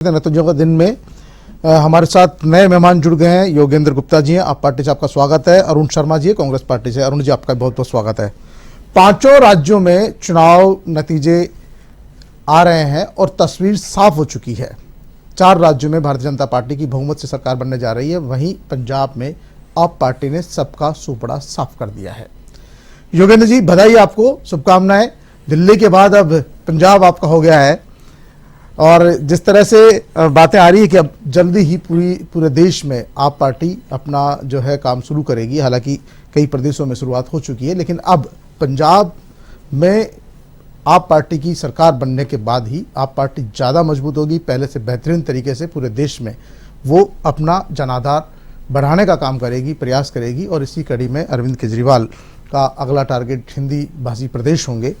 नतीजों का दिन में हमारे साथ नए मेहमान जुड़ गए हैं। योगेंद्र गुप्ता जी हैं, आप पार्टी से आपका स्वागत है। अरुण शर्मा जी है कांग्रेस पार्टी से। अरुण जी आपका बहुत बहुत स्वागत है। पांचों राज्यों में चुनाव नतीजे आ रहे हैं और तस्वीर साफ हो चुकी है। 4 राज्यों में भारतीय जनता पार्टी की बहुमत से सरकार बनने जा रही है। वहीं पंजाब में आप पार्टी ने सबका सुपड़ा साफ कर दिया है। योगेंद्र जी बधाई आपको, शुभकामनाएं। दिल्ली के बाद अब पंजाब आपका हो गया है और जिस तरह से बातें आ रही है कि अब जल्दी ही पूरे देश में आप पार्टी अपना जो है काम शुरू करेगी। हालांकि कई प्रदेशों में शुरुआत हो चुकी है, लेकिन अब पंजाब में आप पार्टी की सरकार बनने के बाद ही आप पार्टी ज़्यादा मजबूत होगी, पहले से बेहतरीन तरीके से पूरे देश में वो अपना जनाधार बढ़ाने का काम करेगी, प्रयास करेगी। और इसी कड़ी में अरविंद केजरीवाल का अगला टारगेट हिंदी भाषी प्रदेश होंगे,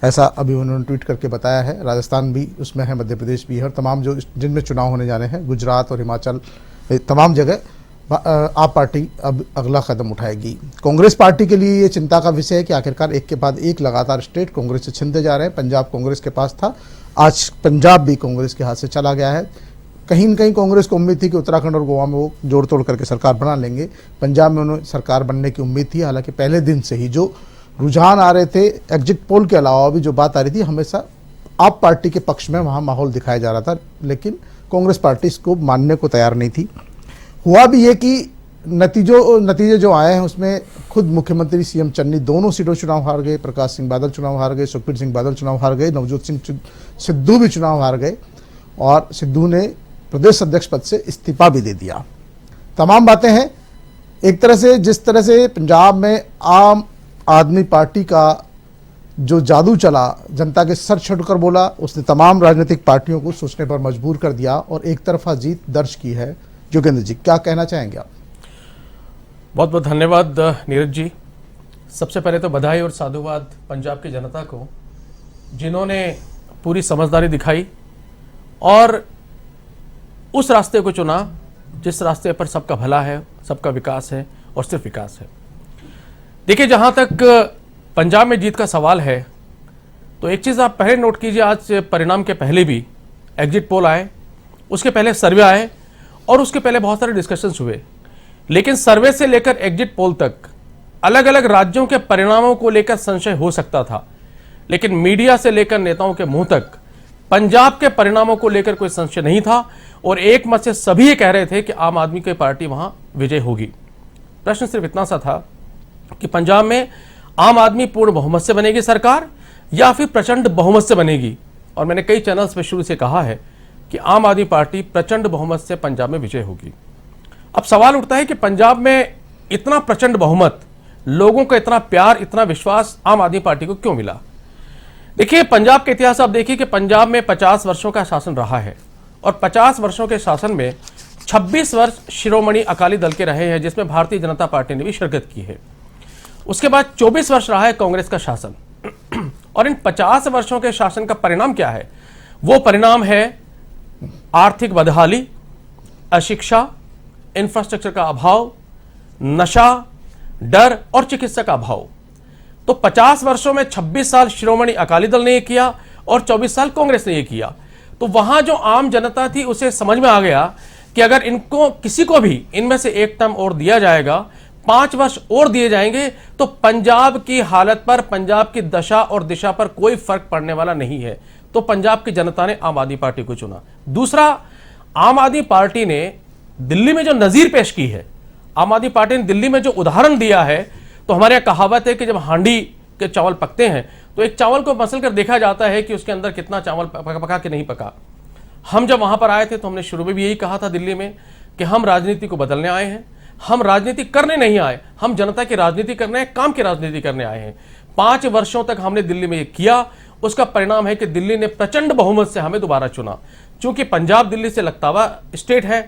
ऐसा अभी उन्होंने ट्वीट करके बताया है। राजस्थान भी उसमें है, मध्य प्रदेश भी है और तमाम जो जिनमें चुनाव होने जाने हैं, गुजरात और हिमाचल, तमाम जगह आप पार्टी अब अगला कदम उठाएगी। कांग्रेस पार्टी के लिए ये चिंता का विषय है कि आखिरकार एक के बाद एक लगातार स्टेट कांग्रेस से छिनते जा रहे हैं। पंजाब कांग्रेस के पास था, आज पंजाब भी कांग्रेस के हाथ से चला गया है। कहीं न कहीं कांग्रेस को उम्मीद थी कि उत्तराखंड और गोवा में वो जोड़ तोड़ करके सरकार बना लेंगे। पंजाब में उन्हें सरकार बनने की उम्मीद थी। हालांकि पहले दिन से ही जो रुझान आ रहे थे, एग्जिट पोल के अलावा भी जो बात आ रही थी, हमेशा आप पार्टी के पक्ष में वहाँ माहौल दिखाया जा रहा था, लेकिन कांग्रेस पार्टी इसको मानने को तैयार नहीं थी। हुआ भी ये कि नतीजे जो आए हैं उसमें खुद मुख्यमंत्री सीएम चन्नी दोनों सीटों चुनाव हार गए। प्रकाश सिंह बादल चुनाव हार गए, सुखबीर सिंह बादल चुनाव हार गए, नवजोत सिंह सिद्धू भी चुनाव हार गए और सिद्धू ने प्रदेश अध्यक्ष पद से इस्तीफा भी दे दिया। तमाम बातें हैं। एक तरह से जिस तरह से पंजाब में आम आदमी पार्टी का जो जादू चला, जनता के सर छुटकर बोला, उसने तमाम राजनीतिक पार्टियों को सोचने पर मजबूर कर दिया और एक तरफा जीत दर्ज की है। योगेंद्र जी क्या कहना चाहेंगे आप? बहुत बहुत धन्यवाद नीरज जी। सबसे पहले तो बधाई और साधुवाद पंजाब की जनता को, जिन्होंने पूरी समझदारी दिखाई और उस रास्ते को चुना जिस रास्ते पर सबका भला है, सबका विकास है और सिर्फ विकास है। देखिए, जहां तक पंजाब में जीत का सवाल है तो एक चीज़ आप पहले नोट कीजिए, आज परिणाम के पहले भी एग्जिट पोल आए, उसके पहले सर्वे आए और उसके पहले बहुत सारे डिस्कशंस हुए, लेकिन सर्वे से लेकर एग्जिट पोल तक अलग अलग राज्यों के परिणामों को लेकर संशय हो सकता था, लेकिन मीडिया से लेकर नेताओं के मुंह तक पंजाब के परिणामों को लेकर कोई संशय नहीं था और एक मत से सभी ये कह रहे थे कि आम आदमी की पार्टी वहां विजय होगी। प्रश्न सिर्फ इतना सा था कि पंजाब में आम आदमी पूर्ण बहुमत से बनेगी सरकार या फिर प्रचंड बहुमत से बनेगी। और मैंने कई चैनल्स पे शुरू से कहा है कि आम आदमी पार्टी प्रचंड बहुमत से पंजाब में विजय होगी। अब सवाल उठता है कि पंजाब में इतना प्रचंड बहुमत, लोगों का इतना प्यार, इतना विश्वास आम आदमी पार्टी को क्यों मिला? देखिए, पंजाब के इतिहास आप देखिए कि पंजाब में 50 वर्षों का शासन रहा है और 50 वर्षों के शासन में 26 वर्ष शिरोमणि अकाली दल के रहे हैं, जिसमें भारतीय जनता पार्टी ने भी शिरकत की है। उसके बाद 24 वर्ष रहा है कांग्रेस का शासन और इन 50 वर्षों के शासन का परिणाम क्या है? वो परिणाम है आर्थिक बदहाली, अशिक्षा, इंफ्रास्ट्रक्चर का अभाव, नशा, डर और चिकित्सा का अभाव। तो 50 वर्षों में 26 साल शिरोमणि अकाली दल ने यह किया और 24 साल कांग्रेस ने यह किया। तो वहां जो आम जनता थी उसे समझ में आ गया कि अगर इनको किसी को भी इनमें से एक टर्म और दिया जाएगा, 5 वर्ष और दिए जाएंगे, तो पंजाब की हालत पर, पंजाब की दशा और दिशा पर कोई फर्क पड़ने वाला नहीं है। तो पंजाब की जनता ने आम आदमी पार्टी को चुना। दूसरा, आम आदमी पार्टी ने दिल्ली में जो नजीर पेश की है, आम आदमी पार्टी ने दिल्ली में जो उदाहरण दिया है, तो हमारे यहाँ कहावत है कि जब हांडी के चावल पकते हैं तो एक चावल को मसल कर देखा जाता है कि उसके अंदर कितना चावल पका कि नहीं पका। हम जब वहां पर आए थे तो हमने शुरू में भी यही कहा था दिल्ली में कि हम राजनीति को बदलने आए हैं, हम राजनीति करने नहीं आए, हम जनता की राजनीति करने, काम की राजनीति करने आए हैं। 5 वर्षों तक हमने दिल्ली में ये किया। उसका परिणाम है कि दिल्ली ने प्रचंड बहुमत से हमें दोबारा चुना। चूंकि पंजाब दिल्ली से लगता हुआ स्टेट है,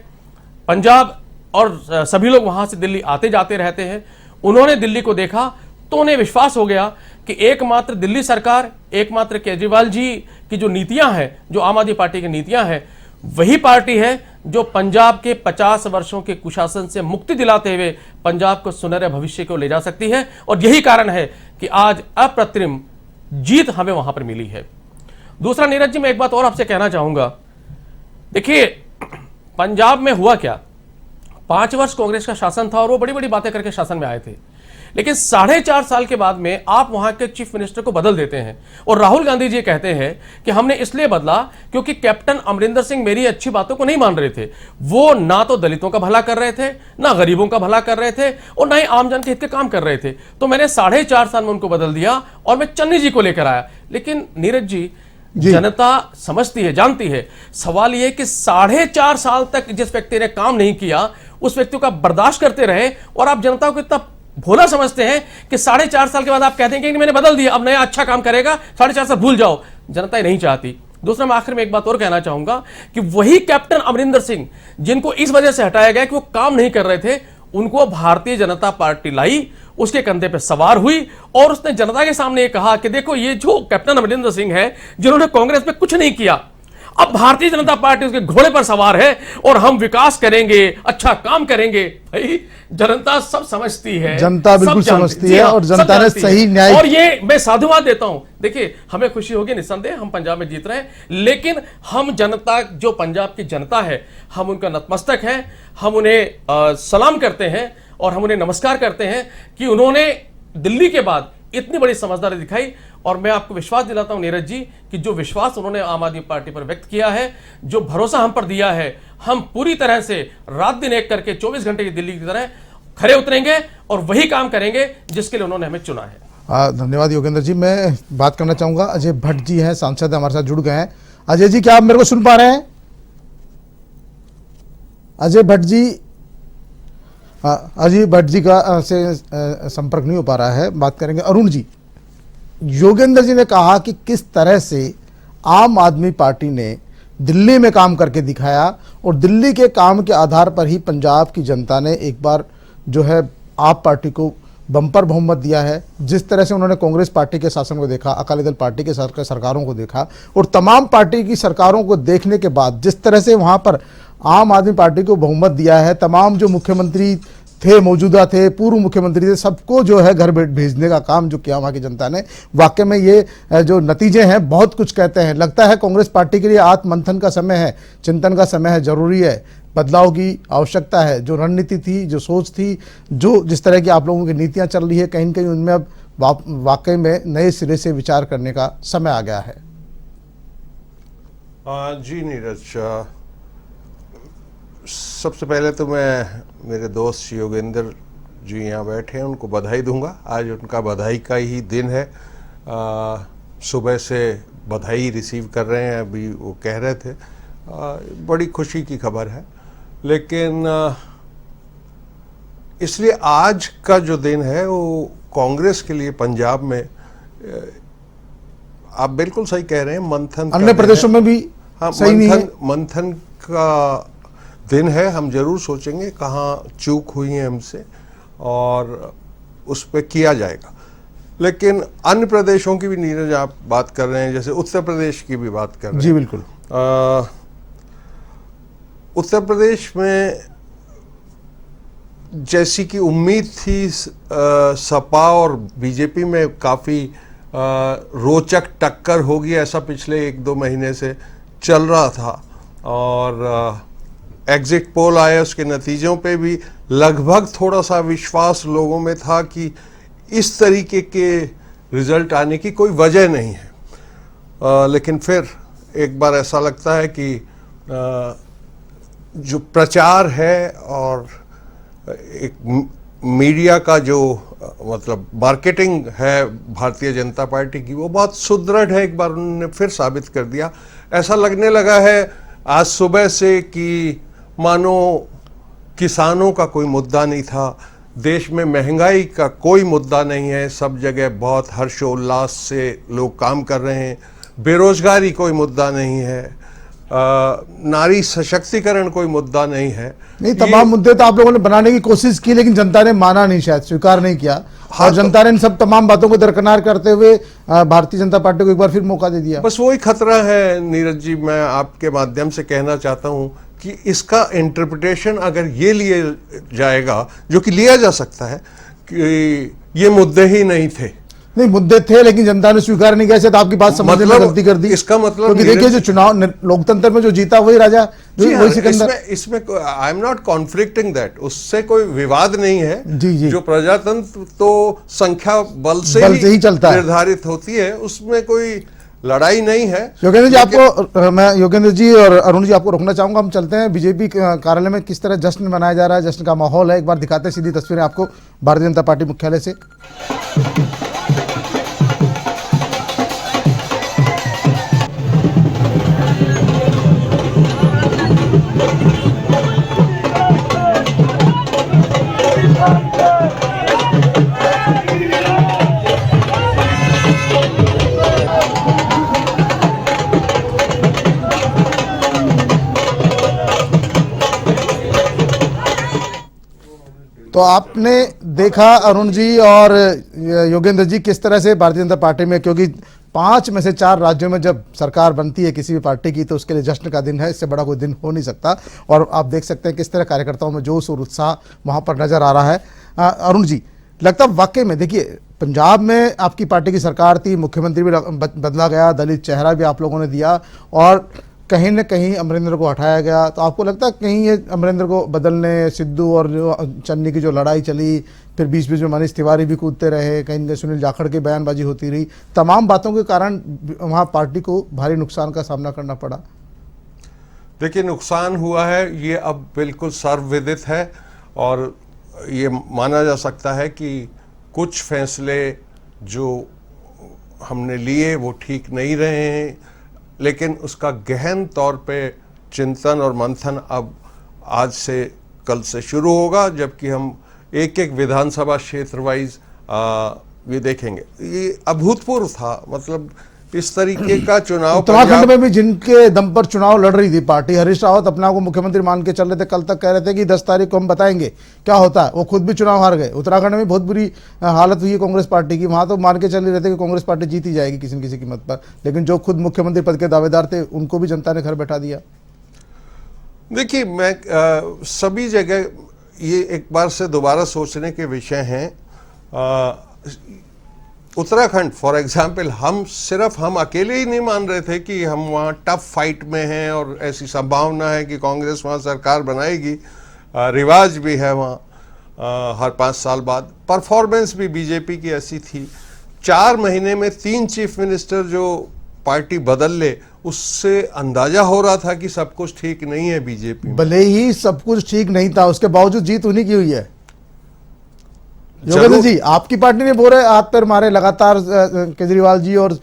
पंजाब और सभी लोग वहां से दिल्ली आते जाते रहते हैं। उन्होंने दिल्ली को देखा तो उन्हें विश्वास हो गया कि एकमात्र दिल्ली सरकार, एकमात्र केजरीवाल जी की जो नीतियां हैं, जो आम आदमी पार्टी की नीतियां हैं, वही पार्टी है जो पंजाब के 50 वर्षों के कुशासन से मुक्ति दिलाते हुए पंजाब को सुनहरे भविष्य को ले जा सकती है। और यही कारण है कि आज अप्रतिम जीत हमें वहां पर मिली है। दूसरा, नीरज जी, मैं एक बात और आपसे कहना चाहूंगा देखिए, पंजाब में हुआ क्या, 5 वर्ष कांग्रेस का शासन था और वो बड़ी बड़ी बातें करके शासन में आए थे, लेकिन 4.5 साल के बाद में आप वहां के चीफ मिनिस्टर को बदल देते हैं। और राहुल गांधी जी कहते हैं कि हमने इसलिए बदला क्योंकि कैप्टन अमरिंदर सिंह मेरी अच्छी बातों को नहीं मान रहे थे। वो ना तो दलितों का भला कर रहे थे, ना गरीबों का भला कर रहे थे, और ना ही आमजन के हित के काम कर रहे थे। तो मैंने 4.5 साल में उनको बदल दिया और मैं चन्नी जी को लेकर आया। लेकिन नीरज जी, जनता समझती है, जानती है। सवाल यह कि 4.5 साल तक जिस व्यक्ति ने काम नहीं किया उस व्यक्ति का बर्दाश्त करते रहे, और आप जनता को इतना भोला समझते हैं कि 4.5 साल के बाद आप कहते हैं कि मैंने बदल दिया, अब नया अच्छा काम करेगा, 4.5 साल भूल जाओ। जनता ही नहीं चाहती। दूसरा, मैं आखिर में एक बात और कहना चाहूंगा कि वही कैप्टन अमरिंदर सिंह जिनको इस वजह से हटाया गया कि वो काम नहीं कर रहे थे, उनको भारतीय जनता पार्टी लाई, उसके कंधे पे सवार हुई और उसने जनता के सामने ये कहा कि देखो, ये जो कैप्टन अमरिंदर सिंह है जिन्होंने कांग्रेस में कुछ नहीं किया, अब भारतीय जनता पार्टी उसके घोड़े पर सवार है और हम विकास करेंगे, अच्छा काम करेंगे। भाई, जनता सब समझती है, जनता बिल्कुल समझती है और जनता ने सही न्याय। और ये मैं साधुवाद देता हूं। देखिए, हमें खुशी होगी निस्संदेह, हम पंजाब में जीत रहे हैं, लेकिन हम जनता, जो पंजाब की जनता है, हम उनका नतमस्तक है, हम उन्हें सलाम करते हैं और हम उन्हें नमस्कार करते हैं कि उन्होंने दिल्ली के बाद इतनी बड़ी समझदारी दिखाई। और मैं आपको विश्वास दिलाता हूं नीरज जी कि जो विश्वास उन्होंने आम आदमी पार्टी पर व्यक्त किया है, जो भरोसा हम पर दिया है, हम पूरी तरह से रात दिन एक करके 24 घंटे की दिल्ली की तरह खड़े उतरेंगे और वही काम करेंगे जिसके लिए उन्होंने हमें चुना है। धन्यवाद योगेंद्र जी। मैं बात करना चाहूंगा, अजय भट्ट जी हैं, सांसद हमारे साथ जुड़ गए हैं। अजय जी, क्या आप मेरे को सुन पा रहे हैं? अजय भट्ट जी, अजय भट्ट जी का से संपर्क नहीं हो पा रहा है। बात करेंगे अरुण जी। योगेंद्र जी ने कहा कि किस तरह से आम आदमी पार्टी ने दिल्ली में काम करके दिखाया और दिल्ली के काम के आधार पर ही पंजाब की जनता ने एक बार जो है आप पार्टी को बम्पर बहुमत दिया है। जिस तरह से उन्होंने कांग्रेस पार्टी के शासन को देखा, अकाली दल पार्टी के सरकारों को देखा और तमाम पार्टी की सरकारों को देखने के बाद जिस तरह से वहाँ पर आम आदमी पार्टी को बहुमत दिया है, तमाम जो मुख्यमंत्री थे, मौजूदा थे, पूर्व मुख्यमंत्री थे, सबको जो है घर भेजने का काम जो किया वहाँ की जनता ने, वाकई में ये जो नतीजे हैं बहुत कुछ कहते हैं। लगता है कांग्रेस पार्टी के लिए आत्ममंथन का समय है, चिंतन का समय है, जरूरी है, बदलाव की आवश्यकता है। जो रणनीति थी, जो सोच थी, जो जिस तरह की आप लोगों की नीतियाँ चल रही है, कहीं न कहीं उनमें अब वाकई में नए सिरे से विचार करने का समय आ गया है। जी नीरज, सबसे पहले तो मैं मेरे दोस्त योगेंद्र जी यहाँ बैठे हैं, उनको बधाई दूंगा। आज उनका बधाई का ही दिन है। सुबह से बधाई रिसीव कर रहे हैं, अभी वो कह रहे थे। बड़ी खुशी की खबर है। लेकिन इसलिए आज का जो दिन है वो कांग्रेस के लिए पंजाब में, आप बिल्कुल सही कह रहे हैं, मंथन, अन्य प्रदेशों में भी हाँ, सही नहीं है। मंथन का दिन है। हम जरूर सोचेंगे कहाँ चूक हुई है हमसे और उस पर किया जाएगा। लेकिन अन्य प्रदेशों की भी नीरज आप बात कर रहे हैं, जैसे उत्तर प्रदेश की भी बात कर रहे हैं। जी बिल्कुल। उत्तर प्रदेश में जैसी कि उम्मीद थी, सपा और बीजेपी में काफ़ी रोचक टक्कर होगी, ऐसा पिछले 1-2 महीने से चल रहा था। और एग्जिट पोल आए, उसके नतीजों पे भी लगभग थोड़ा सा विश्वास लोगों में था कि इस तरीके के रिजल्ट आने की कोई वजह नहीं है। लेकिन फिर एक बार ऐसा लगता है कि जो प्रचार है और एक मीडिया का जो मतलब मार्केटिंग है भारतीय जनता पार्टी की, वो बहुत सुदृढ़ है। एक बार उन्होंने फिर साबित कर दिया। ऐसा लगने लगा है आज सुबह से कि मानो किसानों का कोई मुद्दा नहीं था, देश में महंगाई का कोई मुद्दा नहीं है, सब जगह बहुत हर्षोल्लास से लोग काम कर रहे हैं, बेरोजगारी कोई मुद्दा नहीं है, नारी सशक्तिकरण कोई मुद्दा नहीं है। नहीं, तमाम मुद्दे तो आप लोगों ने बनाने की कोशिश की, लेकिन जनता ने माना नहीं, शायद स्वीकार नहीं किया। हाँ, और जनता ने इन सब तमाम बातों को दरकिनार करते हुए भारतीय जनता पार्टी को एक बार फिर मौका दे दिया। बस वही खतरा है नीरज जी। मैं आपके माध्यम से कहना चाहता हूं कि इसका इंटरप्रिटेशन अगर ये लिया जाएगा, जो कि लिया जा सकता है, कि ये मुद्दे ही नहीं थे, नहीं, मुद्दे थे लेकिन जनता ने स्वीकार नहीं किया, शायद आपकी बात समझने में गलती कर दी। इसका मतलब क्योंकि देखिए जो चुनाव लोकतंत्र में जो जीता वही राजा, वही सिकंदर। इसमें I am not conflicting that, उससे कोई विवाद नहीं है। जी जी, जो प्रजातंत्र तो संख्या बल से ही चलता है, निर्धारित होती है, उसमें कोई लड़ाई नहीं है। योगेंद्र जी आपको मैं योगेंद्र जी और अरुण जी आपको रोकना चाहूंगा। हम चलते हैं बीजेपी कार्यालय में किस तरह जश्न मनाया जा रहा है, जश्न का माहौल है। एक बार दिखाते हैं सीधी तस्वीरें आपको भारतीय जनता पार्टी मुख्यालय से। तो आपने देखा अरुण जी और योगेंद्र जी किस तरह से भारतीय जनता पार्टी में, क्योंकि 5 में से 4 राज्यों में जब सरकार बनती है किसी भी पार्टी की तो उसके लिए जश्न का दिन है, इससे बड़ा कोई दिन हो नहीं सकता। और आप देख सकते हैं किस तरह कार्यकर्ताओं में जोश और उत्साह वहाँ पर नजर आ रहा है। अरुण जी, लगता है वाकई में, देखिए पंजाब में आपकी पार्टी की सरकार थी, मुख्यमंत्री भी बदला गया, दलित चेहरा भी आप लोगों ने दिया और कहीं न कहीं अमरिंदर को हटाया गया, तो आपको लगता है कहीं ये अमरिंदर को बदलने, सिद्धू और जो चन्नी की जो लड़ाई चली, फिर बीच बीच में मनीष तिवारी भी कूदते रहे, कहीं न कहीं सुनील जाखड़ की बयानबाजी होती रही, तमाम बातों के कारण वहाँ पार्टी को भारी नुकसान का सामना करना पड़ा? देखिए, नुकसान हुआ है ये अब बिल्कुल सर्वविदित है और ये माना जा सकता है कि कुछ फैसले जो हमने लिए वो ठीक नहीं रहे हैं, लेकिन उसका गहन तौर पे चिंतन और मंथन अब आज से कल से शुरू होगा, जबकि हम एक एक विधानसभा क्षेत्र वाइज ये देखेंगे। ये अभूतपूर्व था, मतलब इस तरीके का चुनाव उत्तराखंड में भी जिनके दम पर चुनाव लड़ रही थी पार्टी, हरीश रावत अपने आप को मुख्यमंत्री मान के चल रहे थे, कल तक कह रहे थे कि 10 तारीख को हम बताएंगे क्या होता है, वो खुद भी चुनाव हार गए। उत्तराखंड में बहुत बुरी हालत हुई है कांग्रेस पार्टी की, वहां तो मान के चल रहे थे कि कांग्रेस पार्टी जीत ही जाएगी किसी न किसी कीमत पर, लेकिन जो खुद मुख्यमंत्री पद के दावेदार थे उनको भी जनता ने घर बैठा दिया। देखिए, मैं सभी जगह ये एक बार से दोबारा सोचने के विषय हैं। उत्तराखंड फॉर एग्जाम्पल, हम अकेले ही नहीं मान रहे थे कि हम वहाँ टफ फाइट में हैं और ऐसी संभावना है कि कांग्रेस वहाँ सरकार बनाएगी, रिवाज भी है वहाँ हर 5 साल बाद। परफॉर्मेंस भी बीजेपी की ऐसी थी, 4 महीने में 3 चीफ मिनिस्टर जो पार्टी बदल ले, उससे अंदाजा हो रहा था कि सब कुछ ठीक नहीं है बीजेपी में। भले ही सब कुछ ठीक नहीं था, उसके बावजूद जीत उन्हीं की हुई है। योगेंद्र जी, आपकी पार्टी ने बोले हाथ पैर मारे लगातार, केजरीवाल जी और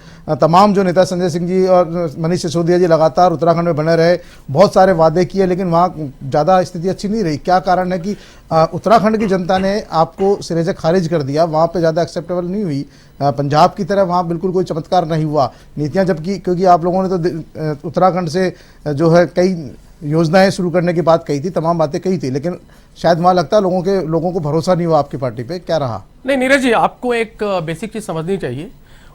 तमाम जो नेता संजय सिंह जी और मनीष सिसोदिया जी लगातार उत्तराखंड में बने रहे, बहुत सारे वादे किए, लेकिन वहाँ ज़्यादा स्थिति अच्छी नहीं रही। क्या कारण है कि उत्तराखंड की जनता ने आपको सिरे से खारिज कर दिया, वहाँ पे ज़्यादा एक्सेप्टेबल नहीं हुई? पंजाब की तरह वहाँ बिल्कुल कोई चमत्कार नहीं हुआ नीतियाँ, जबकि क्योंकि आप लोगों ने तो उत्तराखंड से जो है कई योजनाएं शुरू करने की बात कही थी, तमाम बातें कही थी, लेकिन शायद वहाँ लगता है लोगों को भरोसा नहीं हुआ आपकी पार्टी पे। क्या रहा? नहीं नीरज जी, आपको एक बेसिक चीज समझनी चाहिए,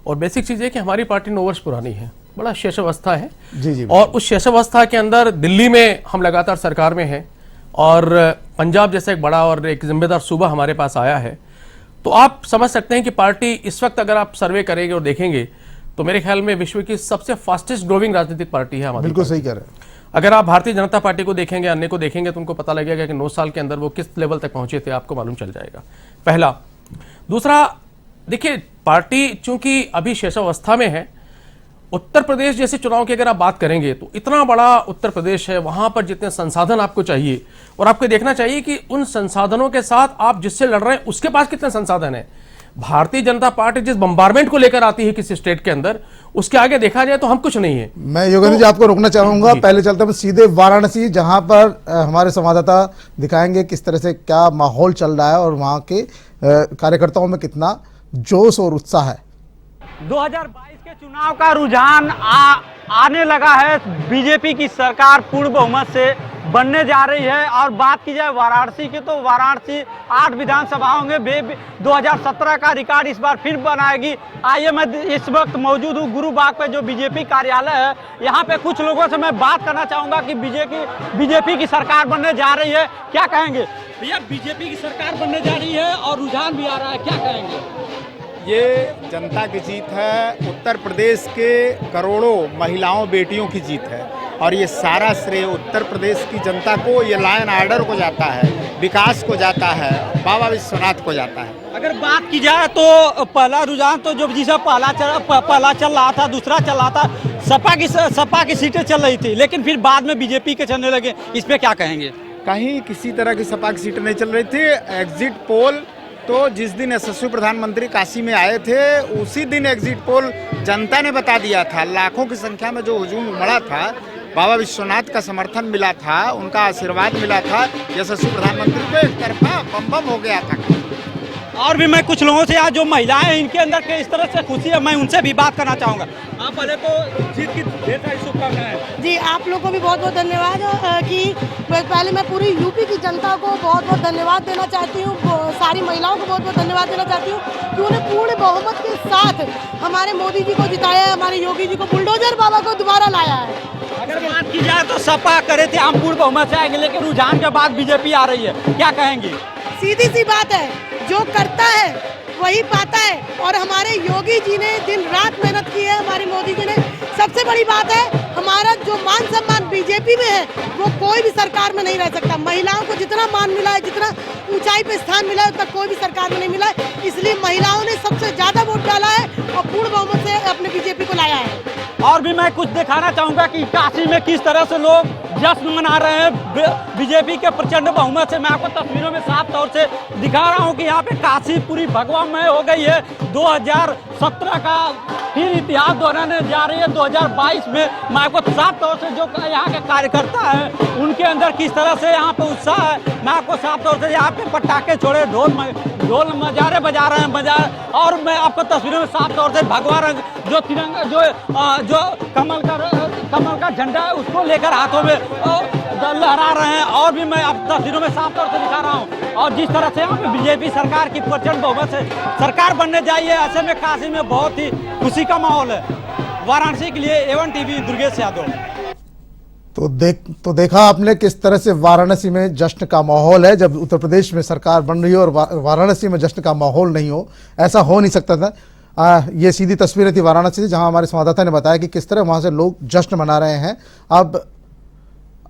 और बेसिक चीज है कि हमारी पार्टी 9 वर्ष पुरानी है, बड़ा शेषावस्था है जी जी, और उस शेषावस्था के अंदर दिल्ली में हम लगातार सरकार में हैं और पंजाब जैसा एक बड़ा और एक जिम्मेदार सूबा हमारे पास आया है, तो आप समझ सकते हैं कि पार्टी इस वक्त अगर आप सर्वे करेंगे और देखेंगे तो मेरे ख्याल में विश्व की सबसे फास्टेस्ट ग्रोइंग राजनीतिक पार्टी है हमारी। बिल्कुल सही कह रहे हैं। अगर आप भारतीय जनता पार्टी को देखेंगे, अन्य को देखेंगे, तो उनको पता लगेगा कि 9 साल के अंदर वो किस लेवल तक पहुंचे थे, आपको मालूम चल जाएगा। पहला। दूसरा, देखिए पार्टी चूंकि अभी शेषावस्था में है, उत्तर प्रदेश जैसे चुनाव की अगर आप बात करेंगे तो इतना बड़ा उत्तर प्रदेश है, वहां पर जितने संसाधन आपको चाहिए, और आपको देखना चाहिए कि उन संसाधनों के साथ आप जिससे लड़ रहे हैं उसके पास कितने संसाधन है। भारतीय जनता पार्टी जिस बम्बारमेंट को लेकर आती है किसी स्टेट के अंदर, उसके आगे देखा जाए तो हम कुछ नहीं है। मैं योगेंद्र जी आपको रोकना चाहूंगा, पहले चलते हैं सीधे वाराणसी, जहां पर हमारे संवाददाता दिखाएंगे किस तरह से क्या माहौल चल रहा है और वहां के कार्यकर्ताओं में कितना जोश और उत्साह है। 2022 के चुनाव का रुझान आने लगा है। बीजेपी की सरकार पूर्ण बहुमत से बनने जा रही है। और बात की जाए वाराणसी की, तो वाराणसी 8 विधानसभाओं में 2017 का रिकॉर्ड इस बार फिर बनाएगी। आइए, मैं इस वक्त मौजूद हूँ गुरु बाग पे, जो बीजेपी कार्यालय है। यहाँ पे कुछ लोगों से मैं बात करना चाहूँगा कि बीजेपी की सरकार बनने जा रही है, क्या कहेंगे भैया? बीजेपी की सरकार बनने जा रही है और रुझान भी आ रहा है, क्या कहेंगे? ये जनता की जीत है, उत्तर प्रदेश के करोड़ों महिलाओं बेटियों की जीत है और ये सारा श्रेय उत्तर प्रदेश की जनता को, ये लायन ऑर्डर को जाता है, विकास को जाता है, बाबा विश्वनाथ को जाता है। अगर बात की जाए तो पहला रुझान तो जो जिसे पहला चल रहा था, दूसरा चल रहा था, सपा की सीटें चल रही थी, लेकिन फिर बाद में बीजेपी के चलने लगे, इस पे क्या कहेंगे? कहीं किसी तरह की सपा की सीटें नहीं चल रही थी। एग्जिट पोल तो जिस दिन यशस्वी प्रधानमंत्री काशी में आए थे उसी दिन एग्जिट पोल जनता ने बता दिया था। लाखों की संख्या में जो हुजूम उमड़ा था, बाबा विश्वनाथ का समर्थन मिला था, उनका आशीर्वाद मिला था, यशस्वी प्रधानमंत्री को एक तरफा बम बम हो गया था। और भी मैं कुछ लोगों से, आज जो महिलाएं हैं इनके अंदर किस तरह से खुशी है, मैं उनसे भी बात करना चाहूँगा। आप पहले तो जीत की ढेर सारी शुभकामनाएं। जी, आप लोगों को भी बहुत बहुत धन्यवाद कि पहले मैं पूरी यूपी की जनता को बहुत बहुत धन्यवाद देना चाहती हूँ, सारी महिलाओं को बहुत बहुत धन्यवाद देना चाहती हूँ कि उन्हें पूर्ण बहुमत के साथ हमारे मोदी जी को जिताया है, हमारे योगी जी को, बुलडोजर बाबा को दोबारा लाया है। अगर बात की जाए तो सपा करे थे हम पूर्ण बहुमत से आएंगे, लेकिन रुझान के बाद बीजेपी आ रही है, क्या कहेंगे? सीधी सी बात है, जो करता है वही पाता है और हमारे योगी जी ने दिन रात मेहनत की है, हमारे मोदी जी ने। सबसे बड़ी बात है, हमारा जो मान सम्मान बीजेपी में है वो कोई भी सरकार में नहीं रह सकता। महिलाओं को जितना मान मिला है, जितना ऊंचाई पे स्थान मिला है, उतना कोई भी सरकार में नहीं मिला है। इसलिए महिलाओं ने सबसे ज्यादा वोट डाला है और पूर्ण बहुमत से अपने बीजेपी को लाया है। और भी मैं कुछ दिखाना चाहूंगा कि काशी में किस तरह से लोग जश्न मना रहे हैं बीजेपी के प्रचंड बहुमत से। मैं आपको तस्वीरों में साफ तौर से दिखा रहा हूं कि यहाँ पे काशी पूरी भगवामय हो गई है। 2017 का फिर इतिहास दोहराने जा रही है 2022 में। मैं आपको साफ तौर से जो यहाँ के कार्यकर्ता हैं उनके अंदर किस तरह से यहाँ पे उत्साह है, मैं आपको साफ तौर से यहाँ पे पटाखे छोड़े, ढोल मजारे बजा रहे हैं और मैं आपको तस्वीरों में साफ तौर से भगवा रंग जो तिरंगा जो कमल का झंडा है उसको लेकर हाथों में लहरा रहे हैं। और भी मैं आप तस्वीरों में साफ तौर से दिखा रहा हूँ। और जिस तरह से यहाँ पे बीजेपी सरकार की प्रचंड बहुमत से सरकार बनने जाई है, ऐसे में काशी में बहुत ही खुशी का माहौल है। वाराणसी के लिए एवन टीवी दुर्गेश यादव। तो देखा आपने किस तरह से वाराणसी में जश्न का माहौल है। जब उत्तर प्रदेश में सरकार बन रही हो और वाराणसी में जश्न का माहौल नहीं हो, ऐसा हो नहीं सकता था। ये सीधी तस्वीरें थी वाराणसी से, जहां हमारे संवाददाता ने बताया कि किस तरह वहां से लोग जश्न मना रहे हैं।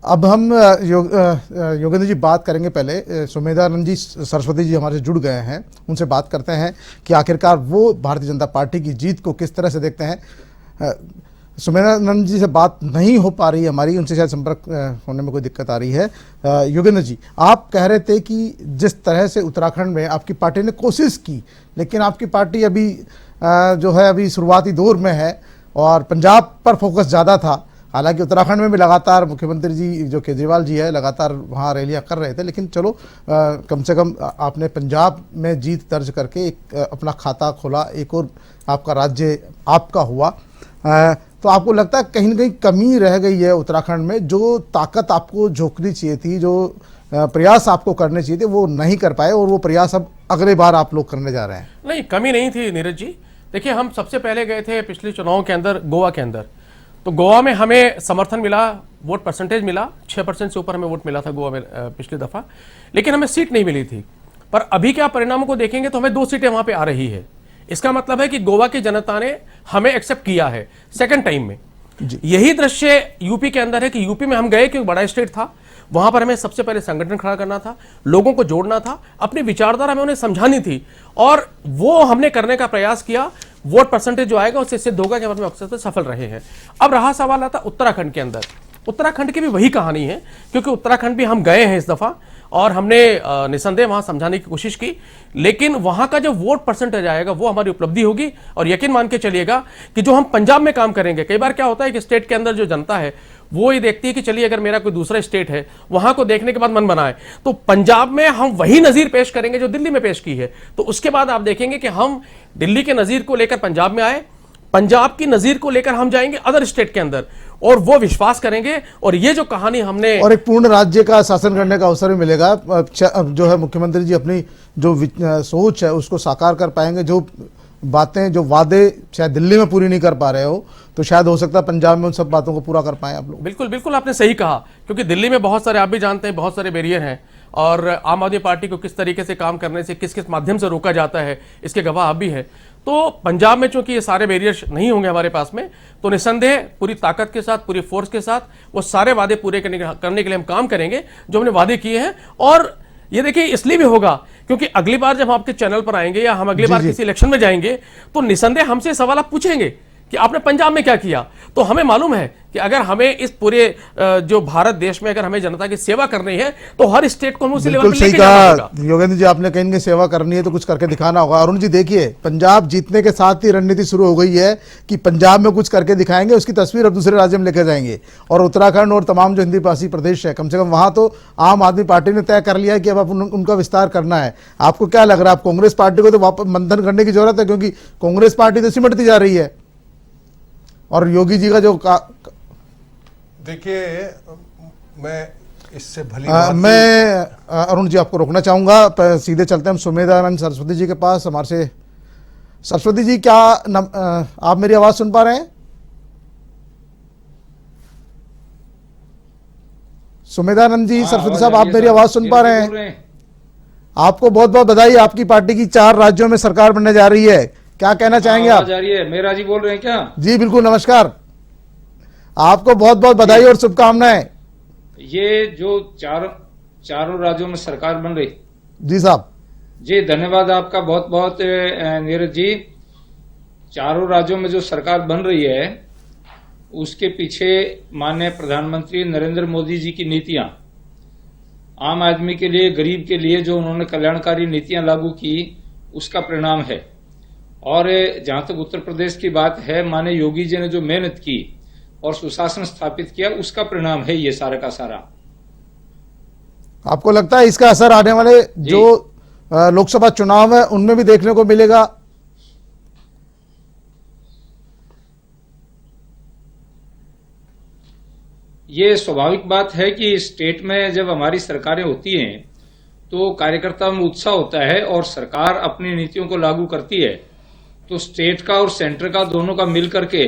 अब हम योगेंद्र जी बात करेंगे। पहले सुमेधानंद जी सरस्वती जी हमारे जुड़ गए हैं, उनसे बात करते हैं कि आखिरकार वो भारतीय जनता पार्टी की जीत को किस तरह से देखते हैं। सुमेधानंद जी से बात नहीं हो पा रही है हमारी, उनसे शायद संपर्क होने में कोई दिक्कत आ रही है। योगेंद्र जी, आप कह रहे थे कि जिस तरह से उत्तराखंड में आपकी पार्टी ने कोशिश की, लेकिन आपकी पार्टी अभी जो है अभी शुरुआती दौर में है और पंजाब पर फोकस ज़्यादा था। हालांकि उत्तराखंड में भी लगातार मुख्यमंत्री जी जो केजरीवाल जी है लगातार वहाँ रैलियाँ कर रहे थे, लेकिन चलो कम से कम आपने पंजाब में जीत दर्ज करके एक अपना खाता खोला, एक और आपका राज्य आपका हुआ। तो आपको लगता है कहीं ना कहीं कमी रह गई है उत्तराखंड में? जो ताकत आपको झोंकनी चाहिए थी, जो प्रयास आपको करने चाहिए थे, वो नहीं कर पाए और वो प्रयास अब अगले बार आप लोग करने जा रहे हैं? नहीं, कमी नहीं थी नीरज जी। देखिए, हम सबसे पहले गए थे पिछले चुनाव के अंदर गोवा के अंदर, तो गोवा में हमें समर्थन मिला, वोट परसेंटेज मिला, 6% से ऊपर हमें वोट मिला था गोवा में पिछली दफा, लेकिन हमें सीट नहीं मिली थी। पर अभी क्या परिणामों को देखेंगे तो हमें 2 सीटें वहां पे आ रही है। इसका मतलब है कि गोवा की जनता ने हमें एक्सेप्ट किया है सेकंड टाइम में। यही दृश्य यूपी के अंदर है कि यूपी में हम गए क्योंकि बड़ा स्टेट था, वहां पर हमें सबसे पहले संगठन खड़ा करना था, लोगों को जोड़ना था, अपनी विचारधारा हमें उन्हें समझानी थी और वो हमने करने का प्रयास किया। वोट परसेंटेज जो आएगा उससे सिद्ध होगा कि हम अक्सर से सफल रहे हैं। अब रहा सवाल आता उत्तराखंड के अंदर। उत्तराखंड की भी वही कहानी है, क्योंकि उत्तराखंड भी हम गए हैं इस दफा और हमने निसंदेह वहां समझाने की कोशिश की, लेकिन वहां का जो वोट परसेंटेज आएगा वो हमारी उपलब्धि होगी। और यकीन मान के चलिएगा कि जो हम पंजाब में काम करेंगे, कई बार क्या होता है कि स्टेट के अंदर जो जनता है वो ये देखती है कि चलिए अगर मेरा कोई दूसरा स्टेट है वहां को देखने के बाद मन बनाए, तो पंजाब में हम वही नजीर पेश करेंगे जो दिल्ली में पेश की है। तो उसके बाद आप देखेंगे कि हम दिल्ली के नजीर को लेकर पंजाब में आए, पंजाब की नजीर को लेकर हम जाएंगे अदर स्टेट के अंदर और वो विश्वास करेंगे। और ये जो कहानी हमने और एक पूर्ण राज्य का शासन करने का अवसर भी मिलेगा। जो है मुख्यमंत्री जी अपनी जो सोच है उसको साकार कर पाएंगे। जो बातें, जो वादे शायद दिल्ली में पूरी नहीं कर पा रहे हो, तो शायद हो सकता है पंजाब में उन सब बातों को पूरा कर पाए आप लोग। बिल्कुल बिल्कुल, आपने सही कहा, क्योंकि दिल्ली में बहुत सारे, आप भी जानते हैं, बहुत सारे बैरियर हैं और आम आदमी पार्टी को किस तरीके से काम करने से, किस किस माध्यम से रोका जाता है, इसके गवाह आप भी है। तो पंजाब में चूंकि ये सारे बैरियर्स नहीं होंगे हमारे पास में, तो निस्संदेह पूरी ताकत के साथ, पूरी फोर्स के साथ वो सारे वादे पूरे करने के लिए हम काम करेंगे जो हमने वादे किए हैं। और ये देखिए इसलिए भी होगा क्योंकि अगली बार जब हम आपके चैनल पर आएंगे या हम अगली बार किसी इलेक्शन में जाएंगे तो निस्संदेह हमसे सवाल आप पूछेंगे कि आपने पंजाब में क्या किया। तो हमें मालूम है कि अगर हमें इस पूरे जो भारत देश में अगर हमें जनता की सेवा करनी है तो हर स्टेट को हम उसी लेवल बिल्कुल पे सही लेके जाना कहा होगा। योगेंद्र जी, आपने कहीं सेवा करनी है तो कुछ करके दिखाना होगा। अरुण जी देखिए, पंजाब जीतने के साथ ही रणनीति शुरू हो गई है कि पंजाब में कुछ करके दिखाएंगे, उसकी तस्वीर अब दूसरे राज्य में लेकर जाएंगे। और उत्तराखंड और तमाम जो हिंदी भाषी प्रदेश है, कम से कम वहां तो आम आदमी पार्टी ने तय कर लिया है कि अब उनका विस्तार करना है। आपको क्या लग रहा है, आप कांग्रेस पार्टी को तो वापस मंथन करने की जरूरत है, क्योंकि कांग्रेस पार्टी तो सिमटती जा रही है और योगी जी का जो देखिए, मैं इससे भली बात मैं अरुण जी आपको रोकना चाहूंगा, सीधे चलते हैं हम सुमेधानंद सरस्वती जी के पास। हमारे से सरस्वती जी, क्या आप मेरी आवाज सुन पा रहे हैं? सुमेधानंद जी, सरस्वती साहब, आप मेरी आवाज सुन पा रहे हैं? आपको बहुत बहुत बधाई, आपकी पार्टी की 4 राज्यों में सरकार बनने जा रही है, क्या कहना चाहेंगे आप? जा रही है। मेरा जी बोल रहे हैं क्या? जी बिल्कुल, नमस्कार, आपको बहुत बहुत बधाई और शुभकामनाएं। ये जो चारों राज्यों में सरकार बन रही। जी साहब। जी धन्यवाद आपका बहुत बहुत नीरज जी। चारों राज्यों में जो सरकार बन रही है उसके पीछे माननीय प्रधानमंत्री नरेंद्र मोदी जी की नीतियां, आम आदमी के लिए, गरीब के लिए जो उन्होंने कल्याणकारी नीतियां लागू की उसका परिणाम है। और जहां तक उत्तर प्रदेश की बात है, माननीय योगी जी ने जो मेहनत की और सुशासन स्थापित किया उसका परिणाम है ये सारा का सारा। आपको लगता है इसका असर आने वाले जो लोकसभा चुनाव है उनमें भी देखने को मिलेगा? ये स्वाभाविक बात है कि स्टेट में जब हमारी सरकारें होती हैं तो कार्यकर्ताओं में उत्साह होता है और सरकार अपनी नीतियों को लागू करती है, तो स्टेट का और सेंटर का दोनों का मिल करके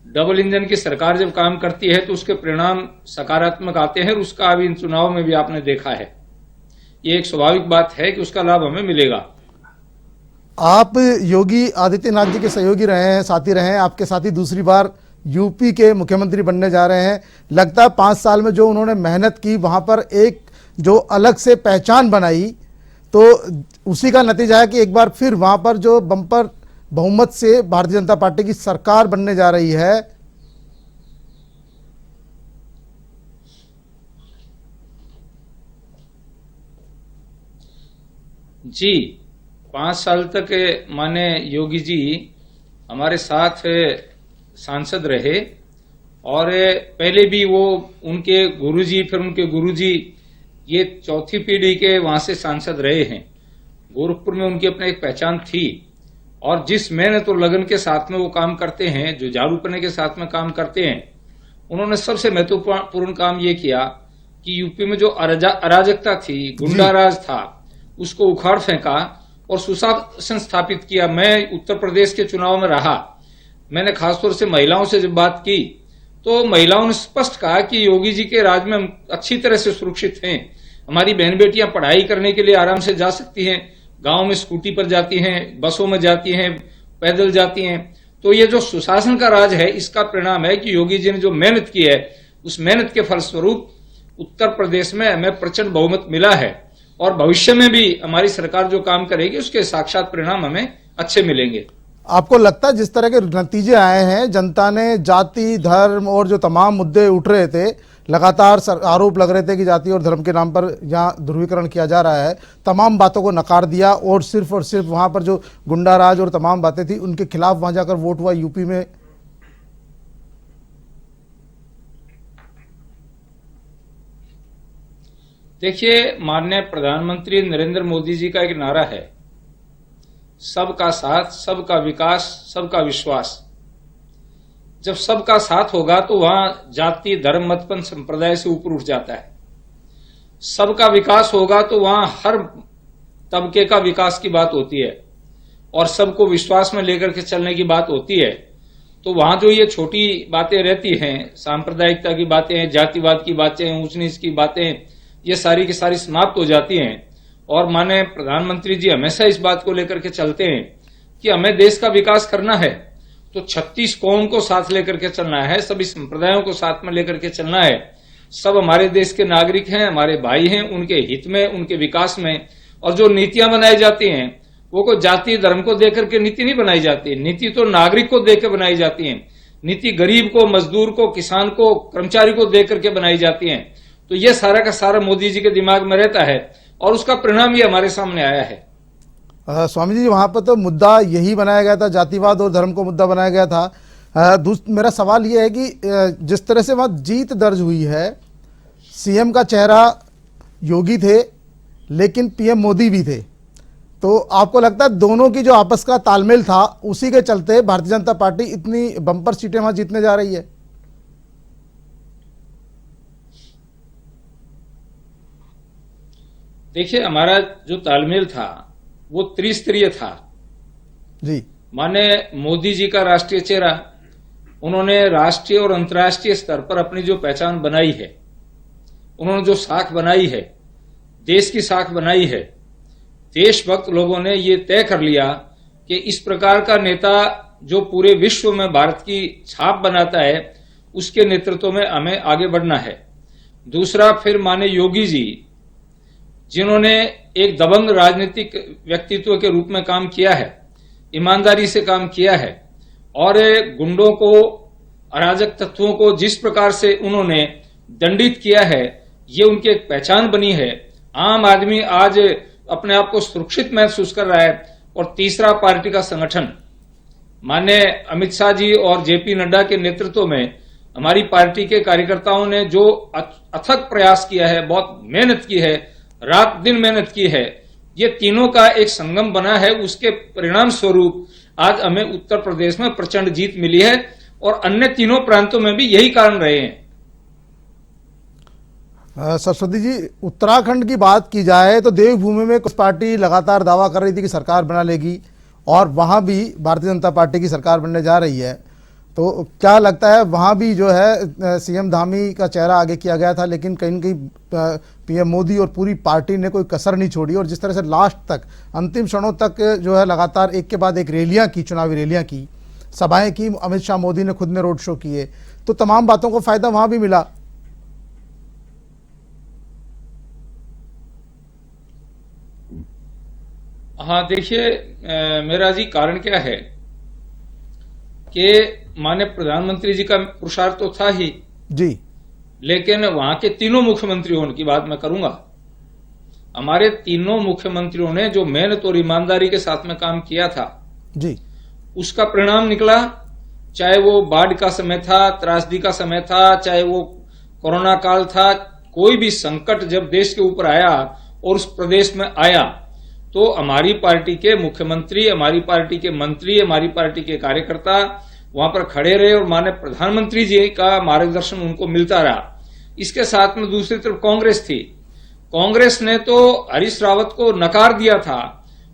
डबल इंजन की सरकार जब काम करती है तो उसके परिणाम सकारात्मक आते हैं। और उसका अभी इन चुनाव में भी आपने देखा है, ये एक स्वाभाविक बात है कि उसका लाभ हमें मिलेगा। आप योगी आदित्यनाथ जी के सहयोगी रहे हैं, साथी रहे हैं, आपके साथी दूसरी बार यूपी के मुख्यमंत्री बनने जा रहे हैं। लगता है 5 साल में जो उन्होंने मेहनत की, वहां पर एक जो अलग से पहचान बनाई, तो उसी का नतीजा है कि एक बार फिर वहां पर जो बम्पर बहुमत से भारतीय जनता पार्टी की सरकार बनने जा रही है। जी 5 साल तक माने योगी जी हमारे साथ सांसद रहे और पहले भी वो उनके गुरुजी, फिर उनके गुरुजी, ये चौथी पीढ़ी के वहां से सांसद रहे हैं। गोरखपुर में उनकी अपनी एक पहचान थी और जिस मेहनत और लगन के साथ में वो काम करते हैं, जो जागरूकपने के साथ में काम करते हैं, उन्होंने सबसे महत्वपूर्ण काम ये किया कि यूपी में जो अराजकता थी, गुंडाराज था, उसको उखाड़ फेंका और सुशासन स्थापित किया। मैं उत्तर प्रदेश के चुनाव में रहा, मैंने खासतौर से महिलाओं से जब बात की तो महिलाओं ने स्पष्ट कहा कि योगी जी के राज में हम अच्छी तरह से सुरक्षित हैं। हमारी बहन बेटियां पढ़ाई करने के लिए आराम से जा सकती हैं, गांव में स्कूटी पर जाती हैं, बसों में जाती हैं, पैदल जाती हैं। तो ये जो सुशासन का राज है, इसका परिणाम है कि योगी जी ने जो मेहनत की है, उस मेहनत के फलस्वरूप उत्तर प्रदेश में हमें प्रचंड बहुमत मिला है और भविष्य में भी हमारी सरकार जो काम करेगी उसके साक्षात परिणाम हमें अच्छे मिलेंगे। आपको लगता है जिस तरह के नतीजे आए हैं, जनता ने जाति, धर्म और जो तमाम मुद्दे उठ रहे थे, लगातार आरोप लग रहे थे कि जाति और धर्म के नाम पर यहाँ ध्रुवीकरण किया जा रहा है, तमाम बातों को नकार दिया और सिर्फ वहां पर जो गुंडाराज और तमाम बातें थी उनके खिलाफ वहां जाकर वोट हुआ यूपी में? देखिए, माननीय प्रधानमंत्री नरेंद्र मोदी जी का एक नारा है, सबका साथ, सबका विकास, सबका विश्वास। जब सबका साथ होगा तो वहां जाति, धर्म, मतपंथ, संप्रदाय से ऊपर उठ जाता है। सबका विकास होगा तो वहां हर तबके का विकास की बात होती है और सबको विश्वास में लेकर के चलने की बात होती है। तो वहां जो ये छोटी बातें रहती हैं, सांप्रदायिकता की बातें, जातिवाद की बातें, ऊंच नीच की बातें, ये सारी की सारी समाप्त हो जाती हैं। और माननीय प्रधानमंत्री जी हमेशा इस बात को लेकर के चलते हैं कि हमें देश का विकास करना है तो 36 कौम को साथ लेकर के चलना है, सभी संप्रदायों को साथ में लेकर के चलना है। सब हमारे देश के नागरिक हैं, हमारे भाई हैं, उनके हित में, उनके विकास में। और जो नीतियां बनाई जाती हैं वो कोई जाति धर्म को देकर के नीति नहीं बनाई जाती, नीति तो नागरिक को देकर बनाई जाती है। नीति गरीब को, मजदूर को, किसान को, कर्मचारी को देकर के बनाई जाती है। तो ये सारा का सारा मोदी जी के दिमाग में रहता है और उसका परिणाम ये हमारे सामने आया है। स्वामी जी, वहाँ पर तो मुद्दा यही बनाया गया था, जातिवाद और धर्म को मुद्दा बनाया गया था। मेरा सवाल ये है कि जिस तरह से वहाँ जीत दर्ज हुई है, सीएम का चेहरा योगी थे लेकिन पीएम मोदी भी थे, तो आपको लगता है दोनों की जो आपस का तालमेल था उसी के चलते भारतीय जनता पार्टी इतनी बम्पर सीटें वहाँ जीतने जा रही है? देखिए, हमारा जो तालमेल था वो त्रिस्तरीय था जी। माने मोदी जी का राष्ट्रीय चेहरा, उन्होंने राष्ट्रीय और अंतर्राष्ट्रीय स्तर पर अपनी जो पहचान बनाई है, उन्होंने जो साख बनाई है, देश की साख बनाई है, देशभक्त लोगों ने ये तय कर लिया कि इस प्रकार का नेता जो पूरे विश्व में भारत की छाप बनाता है, उसके नेतृत्व में हमें आगे बढ़ना है। दूसरा, फिर माने योगी जी, जिन्होंने एक दबंग राजनीतिक व्यक्तित्व के रूप में काम किया है, ईमानदारी से काम किया है और गुंडों को, अराजक तत्वों को जिस प्रकार से उन्होंने दंडित किया है, ये उनकी एक पहचान बनी है। आम आदमी आज अपने आप को सुरक्षित महसूस कर रहा है। और तीसरा, पार्टी का संगठन, माननीय अमित शाह जी और जेपी नड्डा के नेतृत्व में हमारी पार्टी के कार्यकर्ताओं ने जो अथक प्रयास किया है, बहुत मेहनत की है, रात दिन मेहनत की है, ये तीनों का एक संगम बना है। उसके परिणाम स्वरूप आज हमें उत्तर प्रदेश में प्रचंड जीत मिली है और अन्य तीनों प्रांतों में भी यही कारण रहे हैं। सरस्वती जी, उत्तराखंड की बात की जाए तो देवभूमि में कुछ पार्टी लगातार दावा कर रही थी कि सरकार बना लेगी और वहां भी भारतीय जनता पार्टी की सरकार बनने जा रही है, तो क्या लगता है वहां भी जो है सीएम धामी का चेहरा आगे किया गया था, लेकिन कहीं न कहीं पीएम मोदी और पूरी पार्टी ने कोई कसर नहीं छोड़ी और जिस तरह से लास्ट तक, अंतिम क्षणों तक जो है लगातार एक के बाद एक रैलियां की, चुनावी रैलियां की, सभाएं की, अमित शाह मोदी ने खुद ने रोड शो किए, तो तमाम बातों को फायदा वहां भी मिला। हाँ, देखिए मेरा जी, कारण क्या है कि माननीय प्रधानमंत्री जी का पुरुषार्थ तो था ही जी, लेकिन वहां के तीनों मुख्यमंत्रियों की बात मैं करूंगा। हमारे तीनों मुख्यमंत्रियों ने जो मेहनत और ईमानदारी के साथ में काम किया था जी, उसका परिणाम निकला। चाहे वो बाढ़ का समय था, त्रासदी का समय था, चाहे वो कोरोना काल था, कोई भी संकट जब देश के ऊपर आया और उस प्रदेश में आया तो हमारी पार्टी के मुख्यमंत्री, हमारी पार्टी के मंत्री, हमारी पार्टी के कार्यकर्ता वहां पर खड़े रहे और माननीय प्रधानमंत्री जी का मार्गदर्शन उनको मिलता रहा। इसके साथ में दूसरी तरफ कांग्रेस थी। कांग्रेस ने तो हरीश रावत को नकार दिया था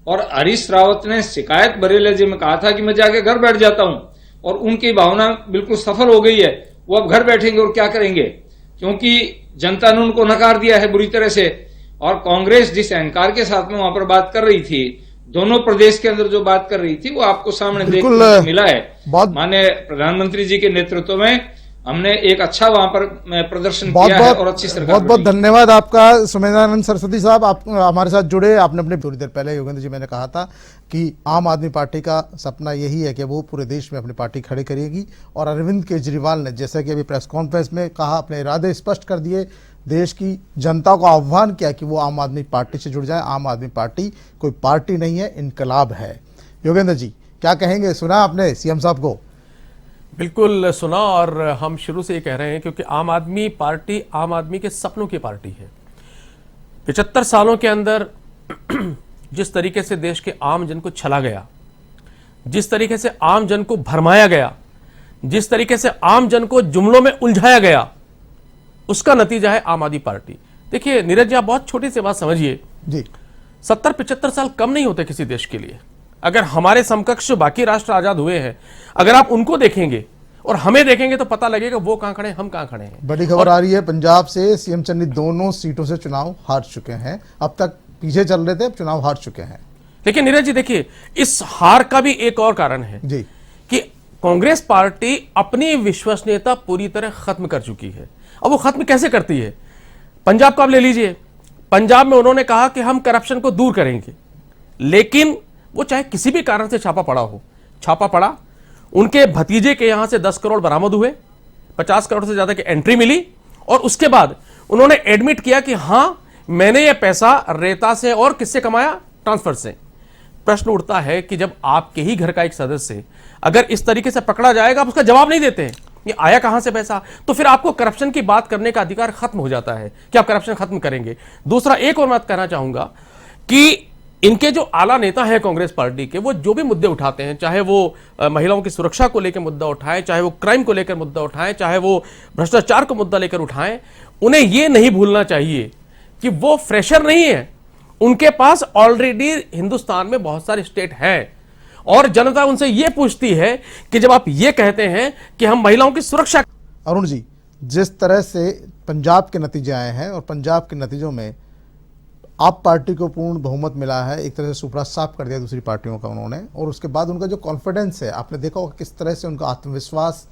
और हरीश रावत ने शिकायत भरे लहजे में कहा था कि मैं जाके घर बैठ जाता हूं, और उनकी भावना बिल्कुल सफल हो गई है। वो अब घर बैठेंगे और क्या करेंगे, क्योंकि जनता ने उनको नकार दिया है बुरी तरह से। और कांग्रेस जिस अहंकार के साथ में वहां पर बात कर रही थी, दोनों प्रदेश के अंदर जो बात कर रही थी, वो आपको सामने देखने को मिला है। माननीय प्रधानमंत्री जी के नेतृत्व में हमने एक अच्छा वहां पर प्रदर्शन किया है और अच्छी सरकार। बहुत बहुत धन्यवाद आपका सुमेधानंद सरस्वती साहब, आप हमारे साथ जुड़े। आपने अपने थोड़ी देर पहले योगेंद्र जी मैंने कहा था कि आम आदमी पार्टी का सपना यही है कि वो पूरे देश में अपनी पार्टी खड़ी करेगी, और अरविंद केजरीवाल ने जैसे कि अभी प्रेस कॉन्फ्रेंस में कहा, अपने इरादे स्पष्ट कर दिए, देश की जनता को आह्वान किया कि वो आम आदमी पार्टी से जुड़ जाए। आम आदमी पार्टी कोई पार्टी नहीं है, इनकलाब है। योगेंद्र जी क्या कहेंगे, सुना आपने सीएम साहब को? बिल्कुल सुना, और हम शुरू से ये कह रहे हैं क्योंकि आम आदमी पार्टी आम आदमी के सपनों की पार्टी है। 75 सालों के अंदर जिस तरीके से देश के आम जन को छला गया, जिस तरीके से आम जन को भरमाया गया, जिस तरीके से आम जन को जुमलों में उलझाया गया, उसका नतीजा है आम आदमी पार्टी। देखिए नीरज जी, आप बहुत छोटी सी बात समझिए जी, 70-75 साल कम नहीं होते किसी देश के लिए। अगर हमारे समकक्ष जो बाकी राष्ट्र आजाद हुए हैं, अगर आप उनको देखेंगे और हमें देखेंगे तो पता लगेगा वो कहां खड़े हैं, हम कहां खड़े हैं। बड़ी खबर आ रही है, पंजाब से सीएम चन्नी दोनों सीटों से चुनाव हार चुके हैं। अब तक पीछे चल रहे थे, अब चुनाव हार चुके हैं। लेकिन नीरज जी देखिए, इस हार का भी एक और कारण है जी। कि कांग्रेस पार्टी अपनी विश्वसनीयता पूरी तरह खत्म कर चुकी है। अब वो खत्म कैसे करती है? पंजाब को आप ले लीजिए, पंजाब में उन्होंने कहा कि हम करप्शन को दूर करेंगे, लेकिन वो चाहे किसी भी कारण से छापा पड़ा हो, छापा पड़ा, उनके भतीजे के यहां से 10 करोड़ बरामद हुए, 50 करोड़ से ज्यादा की एंट्री मिली, और उसके बाद उन्होंने एडमिट किया कि हां मैंने ये पैसा रेता से और किससे कमाया, ट्रांसफर से। प्रश्न उठता है कि जब आपके ही घर का एक सदस्य अगर इस तरीके से पकड़ा जाएगा, आप उसका जवाब नहीं देते हैं, ये आया कहां से पैसा, तो फिर आपको करप्शन की बात करने का अधिकार खत्म हो जाता है कि आप करप्शन खत्म करेंगे। दूसरा एक और बात कहना चाहूंगा कि इनके जो आला नेता हैं कांग्रेस पार्टी के, वो जो भी मुद्दे उठाते हैं, चाहे वो महिलाओं की सुरक्षा को लेकर मुद्दा उठाएं, चाहे वो क्राइम को लेकर मुद्दा उठाएं, चाहे वो भ्रष्टाचार को मुद्दा लेकर उठाएं, उन्हें यह नहीं भूलना चाहिए कि वो फ्रेशर नहीं है। उनके पास ऑलरेडी हिंदुस्तान में बहुत सारे स्टेट हैं, और जनता उनसे यह पूछती है कि जब आप ये कहते हैं कि हम महिलाओं की सुरक्षा। अरुण जी, जिस तरह से पंजाब के नतीजे आए हैं और पंजाब के नतीजों में आप पार्टी को पूर्ण बहुमत मिला है, एक तरह से सुपड़ा साफ कर दिया दूसरी पार्टियों का उन्होंने, और उसके बाद उनका जो कॉन्फिडेंस है, आपने देखा होगा किस तरह से उनका आत्मविश्वास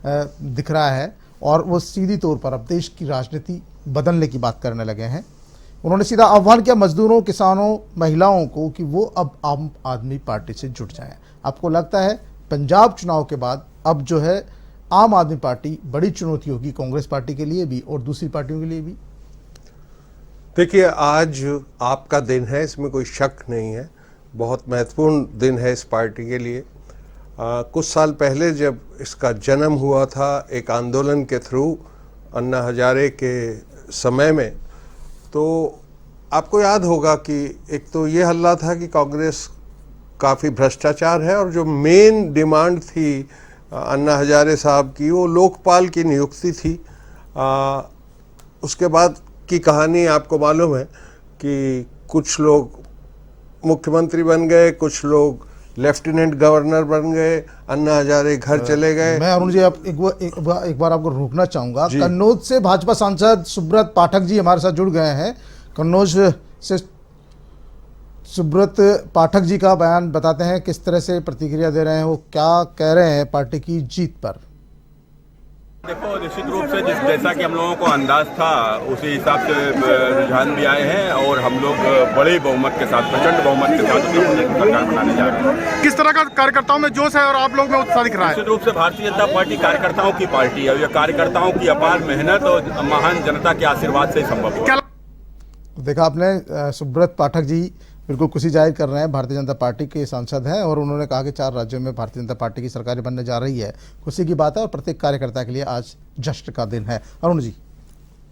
दिख रहा है, और वो सीधी तौर पर अब देश की राजनीति बदलने की बात करने लगे हैं। उन्होंने सीधा आह्वान किया मजदूरों, किसानों, महिलाओं को कि वो अब आम आदमी पार्टी से जुट जाएं। आपको लगता है पंजाब चुनाव के बाद अब जो है आम आदमी पार्टी बड़ी चुनौती होगी कांग्रेस पार्टी के लिए भी और दूसरी पार्टियों के लिए भी? देखिए, आज आपका दिन है, इसमें कोई शक नहीं है, बहुत महत्वपूर्ण दिन है इस पार्टी के लिए। कुछ साल पहले जब इसका जन्म हुआ था एक आंदोलन के थ्रू, अन्ना हजारे के समय में, तो आपको याद होगा कि एक तो ये हल्ला था कि कांग्रेस काफ़ी भ्रष्टाचार है, और जो मेन डिमांड थी अन्ना हजारे साहब की, वो लोकपाल की नियुक्ति थी। उसके बाद की कहानी आपको मालूम है कि कुछ लोग मुख्यमंत्री बन गए, कुछ लोग लेफ्टिनेंट गवर्नर बन गए, अन्ना हजारे घर चले गए। मैं अरुण जी आप एक बार आपको रोकना चाहूंगा। कन्नौज से भाजपा सांसद सुब्रत पाठक जी हमारे साथ जुड़ गए हैं। कन्नौज से सुब्रत पाठक जी का बयान बताते हैं, किस तरह से प्रतिक्रिया दे रहे हैं, वो क्या कह रहे हैं पार्टी की जीत पर। देखो, निश्चित रूप से जैसा कि हम लोगों को अंदाज था, उसी हिसाब से रुझान भी आए हैं, और हम लोग बड़े बहुमत के साथ, प्रचंड बहुमत के साथ सरकार बनाने जा रहे हैं। किस तरह का कार्यकर्ताओं में जोश है और आप लोग में उत्साह दिख रहा है? निश्चित रूप से भारतीय जनता पार्टी कार्यकर्ताओं की पार्टी है, ये कार्यकर्ताओं की अपार मेहनत और महान जनता के आशीर्वाद से संभव हुआ। देखा आपने, सुब्रत पाठक जी बिल्कुल खुशी जाहिर कर रहे हैं, भारतीय जनता पार्टी के सांसद हैं, और उन्होंने कहा कि 4 राज्यों में भारतीय जनता पार्टी की सरकारें बनने जा रही है। खुशी की बात है, और प्रत्येक कार्यकर्ता के लिए आज जश्न का दिन है। अरुण जी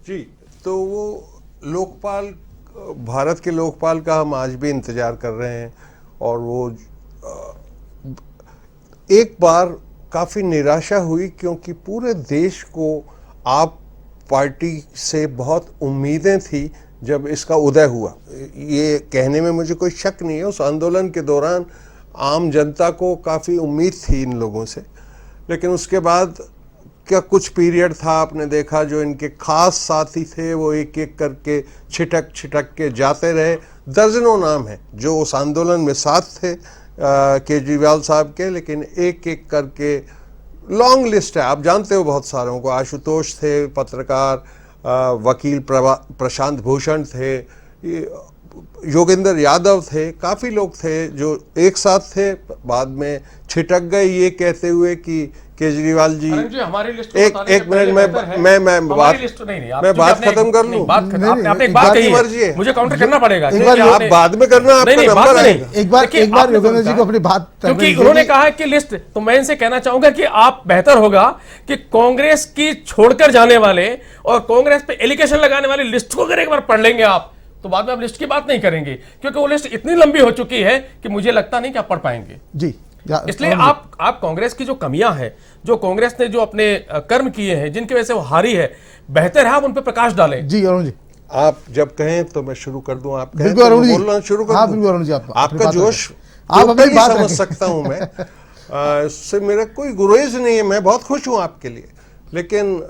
जी, तो वो लोकपाल, भारत के लोकपाल का हम आज भी इंतजार कर रहे हैं, और वो एक बार काफ़ी निराशा हुई, क्योंकि पूरे देश को आप पार्टी से बहुत उम्मीदें थी जब इसका उदय हुआ। ये कहने में मुझे कोई शक नहीं है, उस आंदोलन के दौरान आम जनता को काफ़ी उम्मीद थी इन लोगों से, लेकिन उसके बाद क्या कुछ पीरियड था, आपने देखा जो इनके खास साथी थे वो एक एक करके छिटक छिटक के जाते रहे। दर्जनों नाम हैं जो उस आंदोलन में साथ थे केजरीवाल साहब के, लेकिन एक एक करके लॉन्ग लिस्ट है, आप जानते हो बहुत सारों को। आशुतोष थे पत्रकार, वकील प्रशांत भूषण थे, योगेंद्र यादव थे, काफ़ी लोग थे जो एक साथ थे, बाद में छिटक गए ये कहते हुए कि केजरीवाल जी हमारी लिस्ट एक मिनट मैं बात खत्म कर लूं। आपने एक बात कही है, मुझे काउंटर करना पड़ेगा। आप बाद में करना, आपका नंबर आएगा। एक बार योगेंद्र जी को अपनी बात, क्योंकि उन्होंने कहा है कि लिस्ट, तो मैं इनसे कहना चाहूंगा कि आप बेहतर होगा कि कांग्रेस की छोड़कर जाने वाले और कांग्रेस पे एलिगेशन लगाने वाली लिस्ट को अगर एक बार पढ़ लेंगे आप, तो बाद में आप लिस्ट की बात नहीं करेंगे, क्योंकि वो लिस्ट इतनी लंबी हो चुकी है कि मुझे लगता नहीं कि आप पढ़ पाएंगे जी। इसलिए आप कांग्रेस की जो कमियां हैं, जो कांग्रेस ने जो अपने कर्म किए हैं, जिनकी वजह से वो हारी है, बेहतर है आप उन पर प्रकाश डालें। जी अरुण जी, आप जब कहें तो मैं शुरू कर दूं। आप कहें बिल्कुल तो अरुण जी, बोलना शुरू कर दूं। हाँ बिल्कुल अरुण जी, आपका जोश आप अपनी बात समझ सकता हूं मैं, इससे मेरा कोई गुरेज नहीं है, मैं बहुत खुश हूं आपके लिए, लेकिन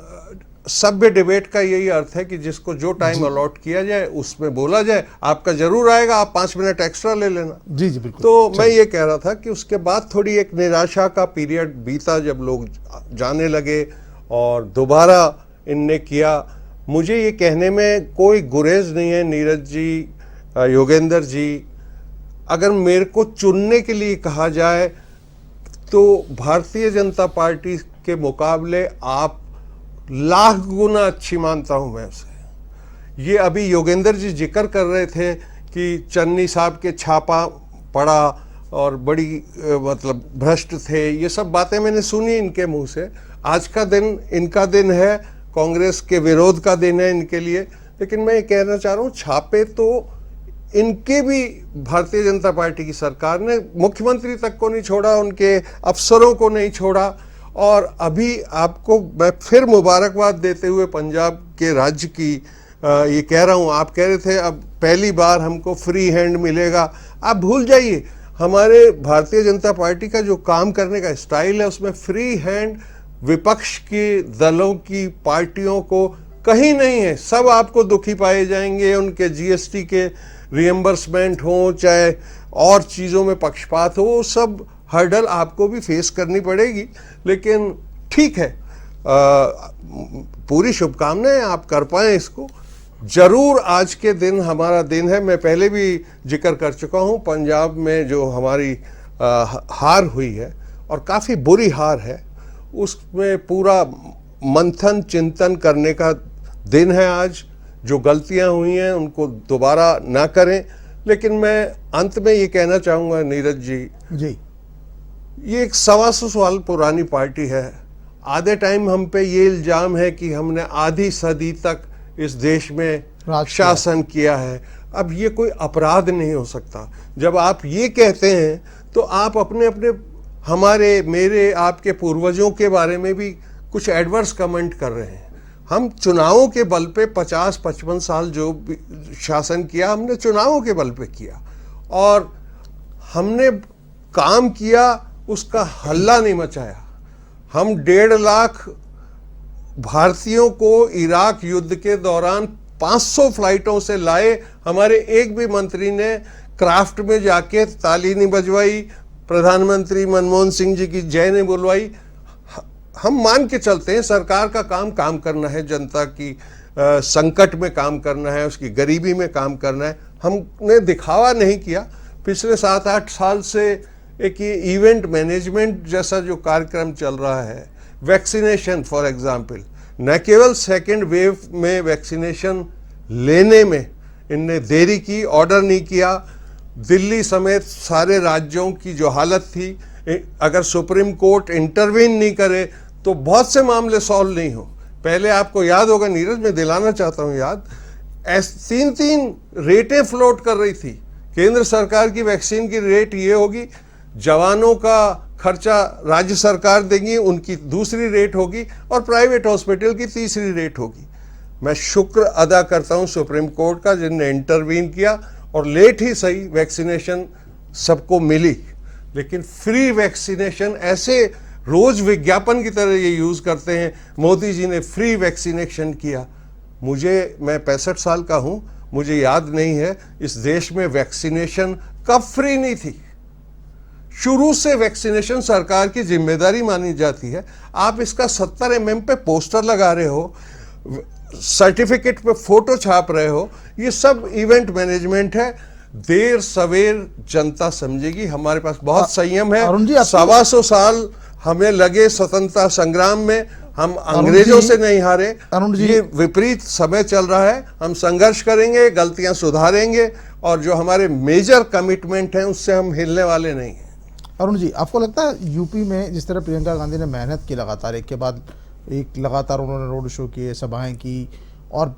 सभ्य डिबेट का यही अर्थ है कि जिसको जो टाइम अलॉट किया जाए उसमें बोला जाए। आपका जरूर आएगा, आप 5 मिनट एक्स्ट्रा ले लेना। जी जी बिल्कुल। तो मैं ये कह रहा था कि उसके बाद थोड़ी एक निराशा का पीरियड बीता, जब लोग जाने लगे और दोबारा इनने किया। मुझे ये कहने में कोई गुरेज नहीं है नीरज जी, योगेंद्र जी, अगर मेरे को चुनने के लिए कहा जाए तो भारतीय जनता पार्टी के मुकाबले आप लाख गुना अच्छी मानता हूं मैं उसे। ये अभी योगेंद्र जी जिक्र कर रहे थे कि चन्नी साहब के छापा पड़ा और बड़ी मतलब भ्रष्ट थे, ये सब बातें मैंने सुनी इनके मुंह से। आज का दिन इनका दिन है, कांग्रेस के विरोध का दिन है इनके लिए। लेकिन मैं ये कहना चाह रहा हूँ, छापे तो इनके भी भारतीय जनता पार्टी की सरकार ने, मुख्यमंत्री तक को नहीं छोड़ा, उनके अफसरों को नहीं छोड़ा। और अभी आपको मैं फिर मुबारकबाद देते हुए पंजाब के राज्य की ये कह रहा हूँ, आप कह रहे थे अब पहली बार हमको फ्री हैंड मिलेगा, आप भूल जाइए। हमारे भारतीय जनता पार्टी का जो काम करने का स्टाइल है उसमें फ्री हैंड विपक्ष के दलों की पार्टियों को कहीं नहीं है। सब आपको दुखी पाए जाएंगे, उनके जीएसटी के रिएम्बर्समेंट हो चाहे और चीज़ों में पक्षपात हो, सब हर्डल आपको भी फेस करनी पड़ेगी। लेकिन ठीक है, पूरी शुभकामनाएं आप कर पाएं इसको। जरूर आज के दिन हमारा दिन है। मैं पहले भी जिक्र कर चुका हूं, पंजाब में जो हमारी हार हुई है और काफ़ी बुरी हार है, उसमें पूरा मंथन चिंतन करने का दिन है आज। जो गलतियां हुई हैं उनको दोबारा ना करें। लेकिन मैं अंत में ये कहना चाहूँगा नीरज जी, ये एक 125 साल पुरानी पार्टी है। आधे टाइम हम पे ये इल्ज़ाम है कि हमने आधी सदी तक इस देश में शासन किया है। अब ये कोई अपराध नहीं हो सकता। जब आप ये कहते हैं तो आप अपने अपने हमारे मेरे आपके पूर्वजों के बारे में भी कुछ एडवर्स कमेंट कर रहे हैं। हम चुनावों के बल पे 50-55 साल जो शासन किया, हमने चुनावों के बल पे किया और हमने काम किया, उसका हल्ला नहीं मचाया। हम 1.5 लाख भारतीयों को इराक युद्ध के दौरान 500 फ्लाइटों से लाए। हमारे एक भी मंत्री ने क्राफ्ट में जाके ताली नहीं बजवाई, प्रधानमंत्री मनमोहन सिंह जी की जय नहीं बुलवाई। हम मान के चलते हैं सरकार का काम करना है, जनता की संकट में काम करना है, उसकी गरीबी में काम करना है। हमने दिखावा नहीं किया। पिछले 7-8 साल से एक ये इवेंट मैनेजमेंट जैसा जो कार्यक्रम चल रहा है, वैक्सीनेशन फॉर एग्जाम्पल, न केवल सेकेंड वेव में वैक्सीनेशन लेने में इनने देरी की, ऑर्डर नहीं किया। दिल्ली समेत सारे राज्यों की जो हालत थी, अगर सुप्रीम कोर्ट इंटरवीन नहीं करे तो बहुत से मामले सॉल्व नहीं हो। पहले आपको याद होगा नीरज, मैं दिलाना चाहता हूँ याद, 3 रेटें फ्लोट कर रही थी। केंद्र सरकार की वैक्सीन की रेट ये होगी, जवानों का खर्चा राज्य सरकार देगी, उनकी दूसरी रेट होगी, और प्राइवेट हॉस्पिटल की तीसरी रेट होगी। मैं शुक्र अदा करता हूं सुप्रीम कोर्ट का, जिनने इंटरवीन किया और लेट ही सही वैक्सीनेशन सबको मिली। लेकिन फ्री वैक्सीनेशन ऐसे रोज विज्ञापन की तरह ये यूज करते हैं, मोदी जी ने फ्री वैक्सीनेशन किया। मैं 65 साल का हूं, मुझे याद नहीं है इस देश में वैक्सीनेशन कब फ्री नहीं थी। शुरू से वैक्सीनेशन सरकार की जिम्मेदारी मानी जाती है। आप इसका 70 mm पे पोस्टर लगा रहे हो, सर्टिफिकेट पे फोटो छाप रहे हो, ये सब इवेंट मैनेजमेंट है। देर सवेर जनता समझेगी। हमारे पास बहुत संयम है। 125 साल हमें लगे स्वतंत्रता संग्राम में, हम अंग्रेजों से नहीं हारे। ये विपरीत समय चल रहा है, हम संघर्ष करेंगे, गलतियां सुधारेंगे, और जो हमारे मेजर कमिटमेंट हैं उससे हम हिलने वाले नहीं हैं। अरुण जी, आपको लगता है यूपी में जिस तरह प्रियंका गांधी ने मेहनत की, लगातार एक के बाद एक लगातार उन्होंने रोड शो किए, सभाएं की, और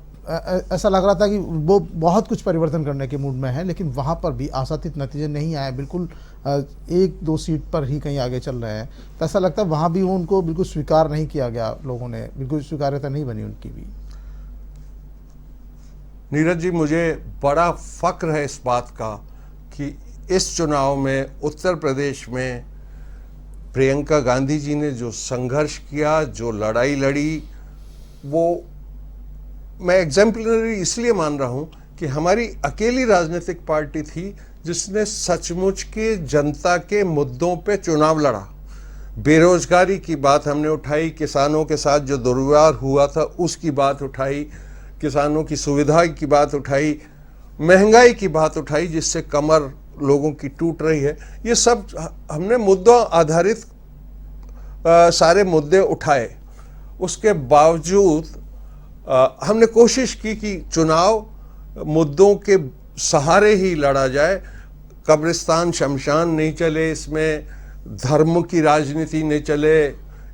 ऐसा लग रहा था कि वो बहुत कुछ परिवर्तन करने के मूड में है, लेकिन वहाँ पर भी आशातीत नतीजे नहीं आए, बिल्कुल 1-2 सीट पर ही कहीं आगे चल रहे हैं। तो ऐसा लगता है वहाँ भी उनको बिल्कुल स्वीकार नहीं किया गया, लोगों ने बिल्कुल स्वीकार्यता नहीं बनी उनकी भी। नीरज जी, मुझे बड़ा फक्र है इस बात का कि इस चुनाव में उत्तर प्रदेश में प्रियंका गांधी जी ने जो संघर्ष किया, जो लड़ाई लड़ी, वो मैं एग्जाम्पलरी इसलिए मान रहा हूं कि हमारी अकेली राजनीतिक पार्टी थी जिसने सचमुच के जनता के मुद्दों पे चुनाव लड़ा। बेरोजगारी की बात हमने उठाई, किसानों के साथ जो दुर्व्यवहार हुआ था उसकी बात उठाई, किसानों की सुविधा की बात उठाई, महंगाई की बात उठाई जिससे कमर लोगों की टूट रही है। ये सब हमने मुद्दों आधारित सारे मुद्दे उठाए। उसके बावजूद हमने कोशिश की कि चुनाव मुद्दों के सहारे ही लड़ा जाए, कब्रिस्तान शमशान नहीं चले, इसमें धर्म की राजनीति नहीं चले,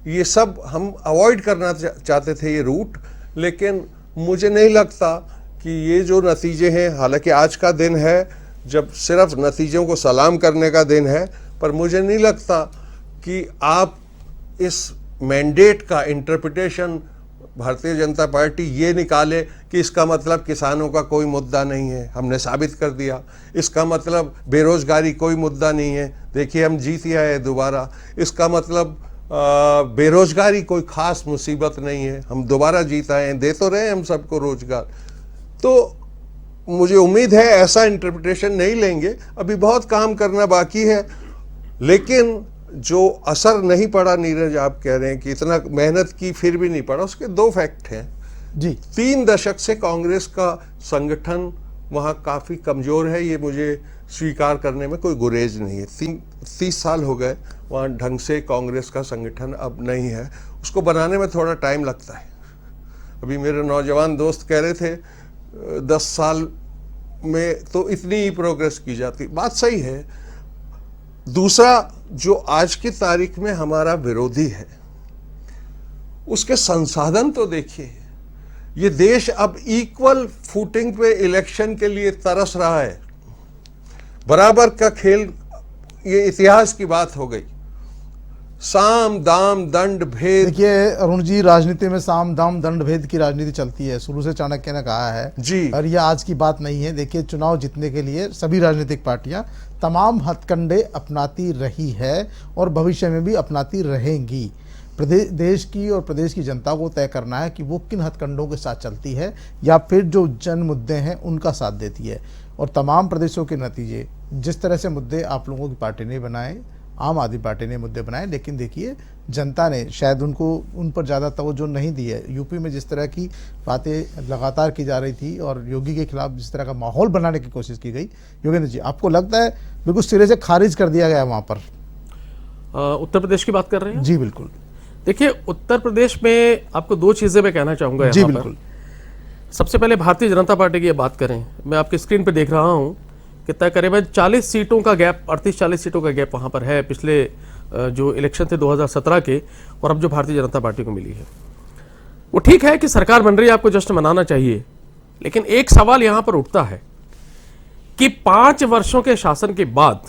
ये सब हम अवॉइड करना चाहते थे ये रूट। लेकिन मुझे नहीं लगता कि ये जो नतीजे हैं, हालांकि आज का दिन है जब सिर्फ नतीजों को सलाम करने का दिन है, पर मुझे नहीं लगता कि आप इस मैंडेट का इंटरप्रिटेशन भारतीय जनता पार्टी ये निकाले कि इसका मतलब किसानों का कोई मुद्दा नहीं है। हमने साबित कर दिया। इसका मतलब बेरोजगारी कोई मुद्दा नहीं है, देखिए हम जीत आए दोबारा। इसका मतलब बेरोजगारी कोई खास मुसीबत नहीं है, हम दोबारा जीत आए हैं, दे तो रहे हैं हम सबको रोजगार। तो मुझे उम्मीद है ऐसा इंटरप्रिटेशन नहीं लेंगे, अभी बहुत काम करना बाकी है। लेकिन जो असर नहीं पड़ा, नीरज आप कह रहे हैं कि इतना मेहनत की फिर भी नहीं पड़ा, उसके दो फैक्ट हैं जी। 3 दशक से कांग्रेस का संगठन वहाँ काफ़ी कमज़ोर है, ये मुझे स्वीकार करने में कोई गुरेज नहीं है। 30 साल हो गए वहाँ ढंग से कांग्रेस का संगठन अब नहीं है, उसको बनाने में थोड़ा टाइम लगता है। अभी मेरे नौजवान दोस्त कह रहे थे 10 साल में तो इतनी ही प्रोग्रेस की जाती, बात सही है। दूसरा, जो आज की तारीख में हमारा विरोधी है उसके संसाधन तो देखिए। ये देश अब इक्वल फुटिंग पे इलेक्शन के लिए तरस रहा है, बराबर का खेल, ये इतिहास की बात हो गई। साम दाम दंड भेद, देखिए अरुण जी, राजनीति में साम दाम दंड भेद की राजनीति चलती है, शुरू से चाणक्य ने कहा है जी। और ये आज की बात नहीं है। देखिए चुनाव जीतने के लिए सभी राजनीतिक पार्टियां तमाम हथकंडे अपनाती रही है और भविष्य में भी अपनाती रहेंगी। देश की और प्रदेश की जनता को तय करना है कि वो किन हथकंडों के साथ चलती है या फिर जो जन मुद्दे हैं उनका साथ देती है। और तमाम प्रदेशों के नतीजे, जिस तरह से मुद्दे आप लोगों की पार्टी ने बनाए, आम आदमी पार्टी ने मुद्दे बनाए, लेकिन देखिए जनता ने शायद उन पर ज़्यादा तवज्जो नहीं दी है। यूपी में जिस तरह की बातें लगातार की जा रही थी और योगी के खिलाफ जिस तरह का माहौल बनाने की कोशिश की गई, योगेंद्र जी आपको लगता है बिल्कुल सिरे से खारिज कर दिया गया वहाँ पर? उत्तर प्रदेश की बात कर रहे हैं? जी बिल्कुल। देखिए उत्तर प्रदेश में आपको 2 चीजें मैं कहना चाहूंगा जी यहाँ पर। बिल्कुल। सबसे पहले भारतीय जनता पार्टी की बात करें, मैं आपकी स्क्रीन पे देख रहा हूं कि करीबन 40 सीटों का गैप, 38-40 सीटों का गैप वहां पर है पिछले जो इलेक्शन थे 2017 के, और अब जो भारतीय जनता पार्टी को मिली है। वो ठीक है कि सरकार बन रही है, आपको जश्न मनाना चाहिए, लेकिन एक सवाल यहां पर उठता है कि 5 वर्षों के शासन के बाद,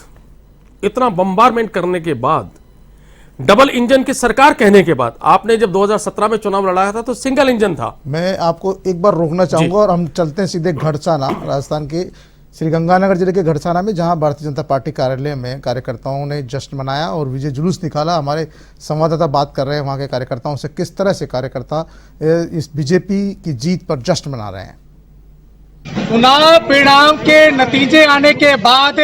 इतना बम्बारमेंट करने के बाद, डबल इंजन की सरकार कहने के बाद, आपने जब 2017 में चुनाव लड़ाया था तो सिंगल इंजन था। मैं आपको एक बार रोकना चाहूंगा और हम चलते हैं सीधे घड़साना, राजस्थान के श्रीगंगानगर जिले के घड़साना में, जहां भारतीय जनता पार्टी कार्यालय में कार्यकर्ताओं ने जश्न मनाया और विजय जुलूस निकाला। हमारे संवाददाता बात कर रहे हैं वहां के कार्यकर्ताओं से, किस तरह से कार्यकर्ता इस बीजेपी की जीत पर जश्न मना रहे हैं। चुनाव परिणाम के नतीजे आने के बाद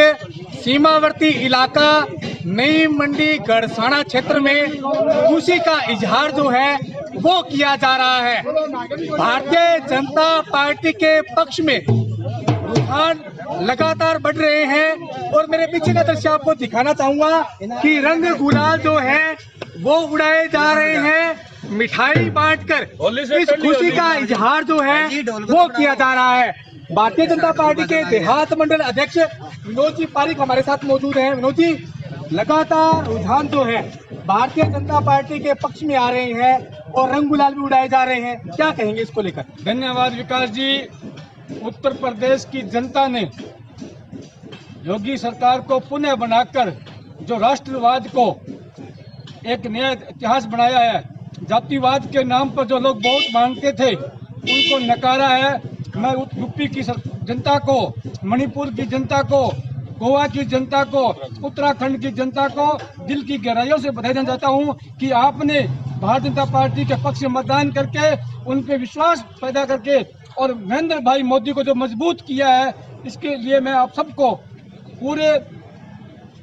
सीमावर्ती इलाका नई मंडी गढ़साना क्षेत्र में खुशी का इजहार जो है वो किया जा रहा है। भारतीय जनता पार्टी के पक्ष में रुझान लगातार बढ़ रहे हैं और मेरे पीछे का दृश्य आपको दिखाना चाहूंगा कि रंग गुलाल जो है वो उड़ाए जा रहे हैं। मिठाई बांटकर इस खुशी का इजहार जो है वो किया जा रहा है। भारतीय जनता पार्टी के देहात मंडल अध्यक्ष विनोद जी पारिक हमारे साथ मौजूद हैं। विनोद जी, लगातार रुझान जो है भारतीय जनता पार्टी के पक्ष में आ रहे हैं और रंग गुलाल भी उड़ाए जा रहे हैं, क्या कहेंगे इसको लेकर? धन्यवाद विकास जी। उत्तर प्रदेश की जनता ने योगी सरकार को पुनः बनाकर जो राष्ट्रवाद को एक नया इतिहास बनाया है, जातिवाद के नाम पर जो लोग वोट मांगते थे उनको नकारा है। मैं यूपी की जनता को, मणिपुर की जनता को, गोवा की जनता को, उत्तराखंड की जनता को दिल की गहराइयों से बधाई देना चाहता हूं कि आपने भारतीय जनता पार्टी के पक्ष में मतदान करके उनके विश्वास पैदा करके और महेंद्र भाई मोदी को जो मजबूत किया है, इसके लिए मैं आप सबको पूरे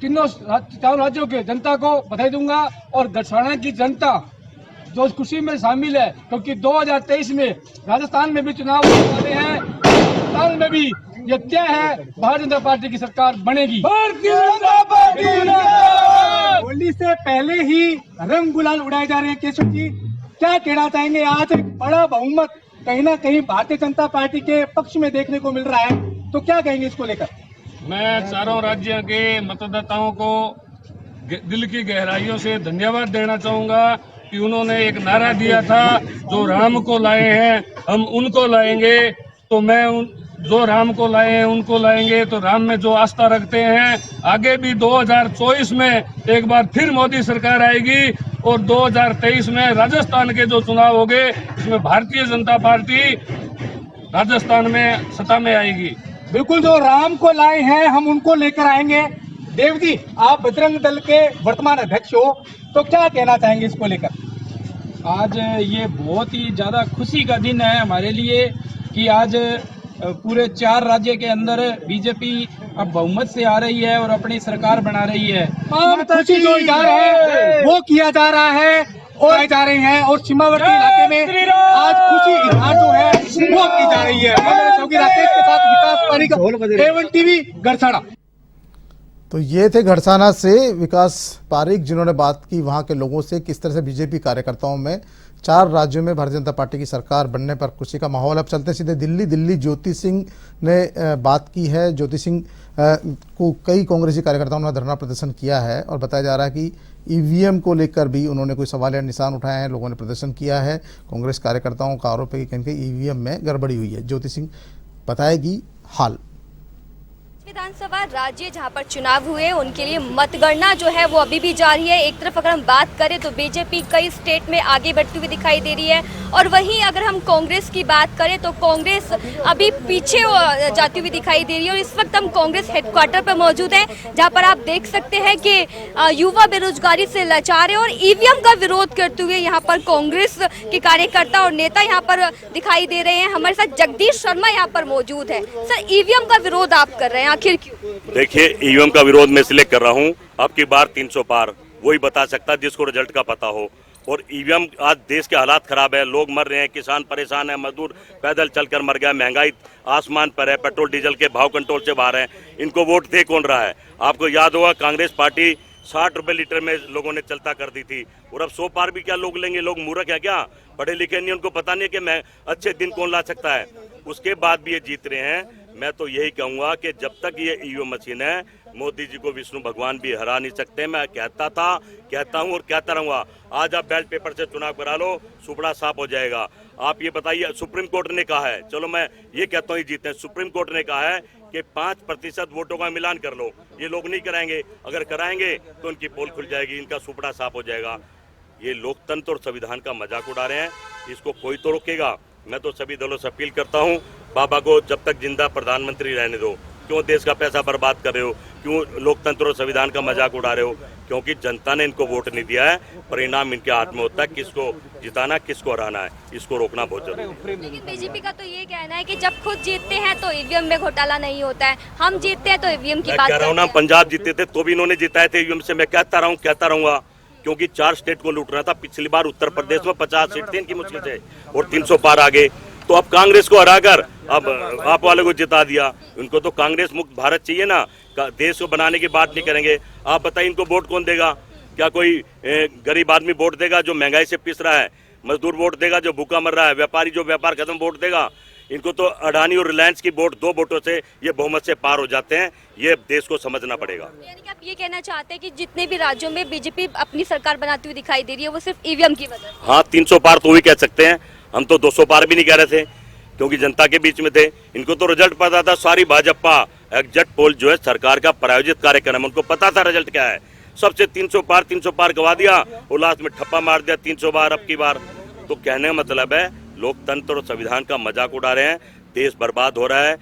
चारों राज्यों के जनता को बधाई दूंगा। और गढ़साना की जनता जो इस खुशी में शामिल है, क्योंकि 2023 में राजस्थान में भी चुनाव होने वाले हैं, राजस्थान में भी ये तय है भारतीय जनता पार्टी की सरकार बनेगी। भारतीय जनता पार्टी होली से पहले ही रंग गुलाल उड़ाए जा रहे हैं। केशव जी, क्या कहना चाहेंगे? आज एक बड़ा बहुमत कहीं ना कहीं भारतीय जनता पार्टी के पक्ष में देखने को मिल रहा है, तो क्या कहेंगे इसको लेकर? मैं चारों राज्यों के मतदाताओं को दिल की गहराइयों से धन्यवाद देना चाहूंगा कि उन्होंने एक नारा दिया था, जो राम को लाए हैं हम उनको लाएंगे। तो मैं जो राम को लाए हैं उनको लाएंगे। तो राम में जो आस्था रखते हैं, आगे भी 2024 में एक बार फिर मोदी सरकार आएगी और 2023 में राजस्थान के जो चुनाव होंगे इसमें भारतीय जनता पार्टी राजस्थान में सत्ता में आएगी। बिल्कुल, जो राम को लाए हैं हम उनको लेकर आएंगे। देव जी, आप बजरंग दल के वर्तमान अध्यक्ष हो, तो क्या कहना चाहेंगे इसको लेकर? आज ये बहुत ही ज़्यादा खुशी का दिन है हमारे लिए कि आज पूरे 4 राज्य के अंदर बीजेपी अब बहुमत से आ रही है और अपनी सरकार बना रही है। खुशी जो इजहार है वो किया जा रहा है और जा रहे हैं, और सीमावर्ती इलाके में आज खुशी इजहार जो है वो की जा रही है। राकेश के साथ विकास पारिक, A1 टीवी, गढ़साना। तो ये थे गढ़साना से विकास पारिक, जिन्होंने बात की वहाँ के लोगों से, किस तरह से बीजेपी कार्यकर्ताओं में 4 राज्यों में भारतीय जनता पार्टी की सरकार बनने पर खुशी का माहौल। अब चलते सीधे दिल्ली ज्योति सिंह ने बात की है। ज्योति सिंह को कई कांग्रेसी कार्यकर्ताओं ने धरना प्रदर्शन किया है और बताया जा रहा है कि ईवीएम को लेकर भी उन्होंने कोई सवाल या निशान उठाए हैं, लोगों ने प्रदर्शन किया है। कांग्रेस कार्यकर्ताओं का आरोप है कि कहीं कहीं ईवीएम में गड़बड़ी हुई है। ज्योति सिंह बताएगी हाल। विधानसभा राज्य जहां पर चुनाव हुए उनके लिए मतगणना जो है वो अभी भी जारी है। एक तरफ अगर हम बात करें तो बीजेपी कई स्टेट में आगे बढ़ती हुई दिखाई दे रही है, और वहीं अगर हम कांग्रेस की बात करें तो कांग्रेस अभी पीछे जाती हुई दिखाई दे रही है। और इस वक्त हम कांग्रेस हेडक्वार्टर पर मौजूद हैं, जहां पर आप देख सकते हैं कि युवा बेरोजगारी से लाचार है और ईवीएम का विरोध करते हुए यहाँ पर कांग्रेस के कार्यकर्ता और नेता यहाँ पर दिखाई दे रहे हैं। हमारे साथ जगदीश शर्मा यहाँ पर मौजूद है। सर, ईवीएम का विरोध आप कर रहे हैं, आखिर क्यों? देखिए, ईवीएम का विरोध मैं इसलिए कर रहा हूँ, अब की बार 300 पार वही बता सकता है जिसको रिजल्ट का पता हो। और ईवीएम, आज देश के हालात खराब है, लोग मर रहे हैं, किसान परेशान है, मजदूर पैदल चलकर मर गया, महंगाई आसमान पर है, पेट्रोल डीजल के भाव कंट्रोल से बाहर है। इनको वोट दे कौन रहा है? आपको याद होगा कांग्रेस पार्टी 60 रुपए लीटर में लोगों ने चलता कर दी थी, और अब 100 पार भी क्या लोग लेंगे? लोग मूर्ख है क्या? पढ़े लिखे नहीं, उनको पता नहीं है कि मैं अच्छे दिन कौन ला सकता है। उसके बाद भी ये जीत रहे हैं। मैं तो यही कहूंगा कि जब तक ये ईवीएम मशीन है, मोदी जी को विष्णु भगवान भी हरा नहीं सकते। मैं कहता था, कहता हूं और कहता रहूंगा। आज आप बैलेट पेपर से चुनाव करा लो, सुपड़ा साफ हो जाएगा। आप ये बताइए, सुप्रीम कोर्ट ने कहा है, चलो मैं ये कहता हूँ जीते, सुप्रीम कोर्ट ने कहा है कि 5% वोटों का मिलान कर लो। ये लोग नहीं कराएंगे, अगर कराएंगे तो उनकी पोल खुल जाएगी, इनका सुपड़ा साफ हो जाएगा। ये लोकतंत्र और संविधान का मजाक उड़ा रहे हैं, इसको कोई तो रोकेगा। मैं तो सभी दलों से अपील करता हूं, बाबा को जब तक जिंदा प्रधानमंत्री रहने दो। क्यों देश का पैसा बर्बाद कर रहे हो? क्यों लोकतंत्र और संविधान का मजाक उड़ा रहे हो? क्योंकि जनता ने इनको वोट नहीं दिया है, परिणाम इनके हाथ में होता है। किसको जिताना, किसको हराना है, इसको रोकना बहुत जरूरी है। लेकिन बीजेपी का तो ये कहना है कि जब खुद जीतते हैं तो ईवीएम में घोटाला नहीं होता है, हम जीतते हैं तो ईवीएम की बात कह रहा हूँ ना। पंजाब जीते थे तो भी इन्होंने जिताए थे ईवीएम से। मैं कहता रहूंगा, क्योंकि 4 स्टेट को लूट रहा था। पिछली बार उत्तर प्रदेश में 50 सीट थी इनकी मुश्किल से, और 300 पार आ गए। तो अब कांग्रेस को हराकर अब आप वाले को जिता दिया। उनको तो कांग्रेस मुक्त भारत चाहिए ना, देश को बनाने की बात नहीं करेंगे। आप बताइए, इनको वोट कौन देगा? क्या कोई गरीब आदमी वोट देगा जो महंगाई से पिस रहा है? मजदूर वोट देगा जो भूखा मर रहा है? व्यापारी जो व्यापार खत्म वोट देगा? इनको तो अडानी और रिलायंस की वोट 2 वोटों से ये बहुमत से पार हो जाते हैं। ये देश को समझना पड़ेगा। यानी कि आप ये कहना चाहते हैं कि जितने भी राज्यों में बीजेपी अपनी सरकार बनाती हुई दिखाई दे रही है वो सिर्फ ईवीएम की वजह से? हाँ, 300 पार तो भी कह सकते हैं, हम तो 200 पार भी नहीं कह रहे थे, क्योंकि जनता के बीच में थे। इनको तो रिजल्ट पता था। सारी भाजपा एग्जिट पोल जो है सरकार का प्रायोजित कार्यक्रम, उनको पता था रिजल्ट क्या है। सबसे 300 पार गवा दिया और लास्ट में ठप्पा मार दिया 300 बार अब की बार। तो कहने का मतलब है, लोकतंत्र और संविधान का मजाक उड़ा रहे हैं, देश बर्बाद हो रहा है।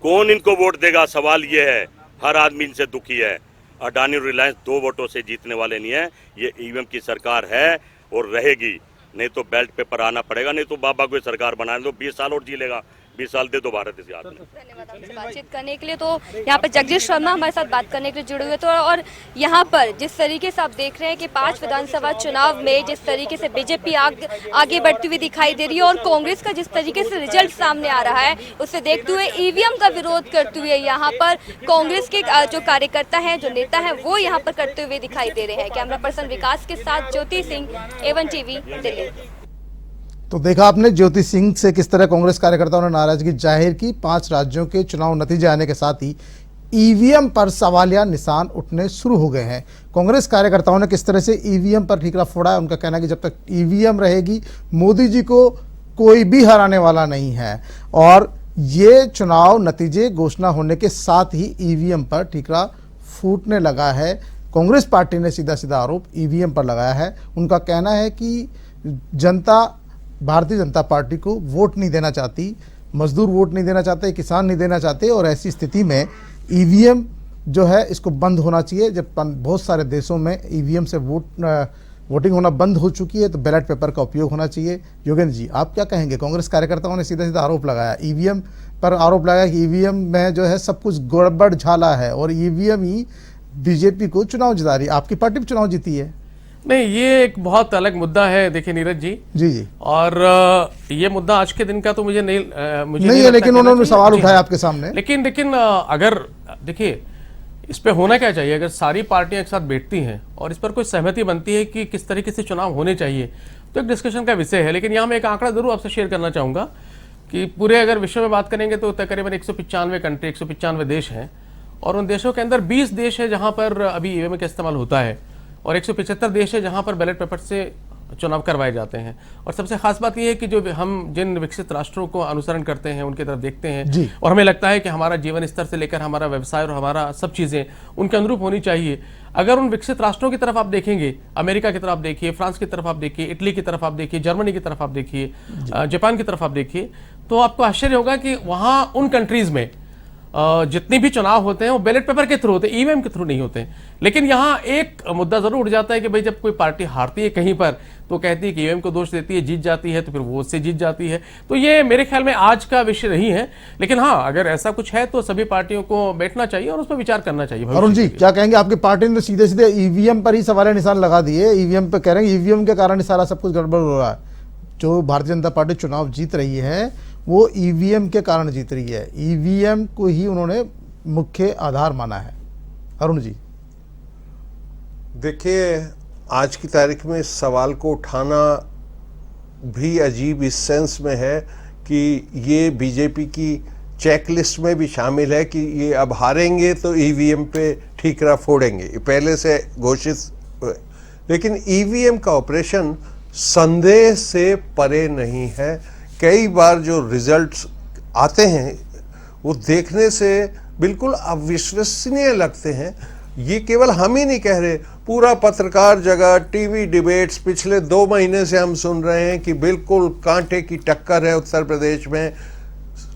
कौन इनको वोट देगा? सवाल ये है। हर आदमी इनसे दुखी है। अडानी और रिलायंस 2 वोटों से जीतने वाले नहीं है। ये ईवीएम की सरकार है और रहेगी। नहीं तो बेल्ट पेपर आना पड़ेगा, नहीं तो बाबा को सरकार बनाने दो, 20 साल और जी लेगा, 20 साल दे दो भारत इस याद में। धन्यवाद हमसे बातचीत करने के लिए। तो यहाँ पर जगदीश शर्मा हमारे साथ बात करने के लिए जुड़े हुए थे और यहाँ पर जिस तरीके से आप देख रहे हैं कि 5 विधानसभा चुनाव में जिस तरीके से बीजेपी आगे बढ़ती हुई दिखाई दे रही है और कांग्रेस का जिस तरीके से रिजल्ट सामने आ रहा है, उसे देखते हुए ईवीएम का विरोध करते हुए यहाँ पर कांग्रेस के जो कार्यकर्ता हैं, जो नेता हैं, वो यहाँ पर करते हुए दिखाई दे रहे हैं। कैमरा पर्सन विकास के साथ ज्योति सिंह, A1 TV, दिल्ली। तो देखा आपने ज्योति सिंह से किस तरह कांग्रेस कार्यकर्ताओं ने नाराजगी जाहिर की। 5 राज्यों के चुनाव नतीजे आने के साथ ही ईवीएम पर सवालिया निशान उठने शुरू हो गए हैं। कांग्रेस कार्यकर्ताओं ने किस तरह से ईवीएम पर ठीकरा फोड़ा है। उनका कहना है कि जब तक ईवीएम रहेगी मोदी जी को कोई भी हराने वाला नहीं है और ये चुनाव नतीजे घोषणा होने के साथ ही ईवीएम पर ठीकरा फूटने लगा है। कांग्रेस पार्टी ने सीधा सीधा आरोप ईवीएम पर लगाया है। उनका कहना है कि जनता भारतीय जनता पार्टी को वोट नहीं देना चाहती, मजदूर वोट नहीं देना चाहते, किसान नहीं देना चाहते और ऐसी स्थिति में ईवीएम जो है इसको बंद होना चाहिए। जब बहुत सारे देशों में ईवीएम से वोटिंग होना बंद हो चुकी है तो बैलेट पेपर का उपयोग होना चाहिए। योगेंद्र जी, आप क्या कहेंगे? कांग्रेस कार्यकर्ताओं ने सीधा सीधा आरोप लगाया, ईवीएम पर आरोप लगाया कि ईवीएम में जो है सब कुछ गड़बड़ झाला है और ईवीएम ही बीजेपी को चुनाव जिता रही है। आपकी पार्टी भी चुनाव जीती है। नहीं, ये एक बहुत अलग मुद्दा है। देखिए नीरज जी, जी और ये मुद्दा आज के दिन का तो मुझे नहीं है, लेकिन उन्होंने सवाल उठाया आपके सामने। लेकिन अगर देखिए इस पे होना क्या चाहिए, अगर सारी पार्टियां एक साथ बैठती हैं और इस पर कोई सहमति बनती है कि किस तरीके से चुनाव होने चाहिए तो एक डिस्कशन का विषय है। लेकिन यहाँ मैं एक आंकड़ा जरूर आपसे शेयर करना चाहूँगा कि पूरे अगर विश्व में बात करेंगे तो तकरीबन 195 कंट्री, 195 देश हैं और उन देशों के अंदर 20 देश है जहाँ पर अभी ईवीएम का इस्तेमाल होता है और 175 देश है जहाँ पर बैलेट पेपर से चुनाव करवाए जाते हैं। और सबसे खास बात यह है कि जो हम जिन विकसित राष्ट्रों को अनुसरण करते हैं उनकी तरफ देखते हैं और हमें लगता है कि हमारा जीवन स्तर से लेकर हमारा व्यवसाय और हमारा सब चीज़ें उनके अनुरूप होनी चाहिए। अगर उन विकसित राष्ट्रों की तरफ आप देखेंगे, अमेरिका की तरफ आप देखिए, फ्रांस की तरफ आप देखिए, इटली की तरफ आप देखिए, जर्मनी की तरफ आप देखिए, जापान की तरफ आप देखिए, तो आपको आश्चर्य होगा कि वहाँ उन कंट्रीज़ में जितने भी चुनाव होते हैं वो बैलेट पेपर के थ्रू होते हैं, ईवीएम के थ्रू नहीं होते हैं। लेकिन यहाँ एक मुद्दा जरूर उठ जाता है कि भाई जब कोई पार्टी हारती है कहीं पर तो कहती है कि ईवीएम को दोष देती है, जीत जाती है तो फिर वो उससे जीत जाती है। तो ये मेरे ख्याल में आज का विषय नहीं है। लेकिन हाँ, अगर ऐसा कुछ है तो सभी पार्टियों को बैठना चाहिए और उस पर विचार करना चाहिए। अरुण जी क्या कहेंगे? आपकी पार्टी ने सीधे सीधे ईवीएम पर ही सवाल निशान लगा दिए। ईवीएम पर कह रहे हैं ईवीएम के कारण सारा सब कुछ गड़बड़ हो रहा है। जो भारतीय जनता पार्टी चुनाव जीत रही है वो ईवीएम के कारण जीत रही है। ईवीएम को ही उन्होंने मुख्य आधार माना है। अरुण जी देखिए, आज की तारीख में इस सवाल को उठाना भी अजीब इस सेंस में है कि ये बीजेपी की चेकलिस्ट में भी शामिल है कि ये अब हारेंगे तो ईवीएम पे ठीकरा फोड़ेंगे, ये पहले से घोषित। लेकिन ईवीएम का ऑपरेशन संदेह से परे नहीं है। कई बार जो रिजल्ट्स आते हैं वो देखने से बिल्कुल अविश्वसनीय लगते हैं। ये केवल हम ही नहीं कह रहे, पूरा पत्रकार जगत, टीवी डिबेट्स पिछले 2 महीने से हम सुन रहे हैं कि बिल्कुल कांटे की टक्कर है उत्तर प्रदेश में।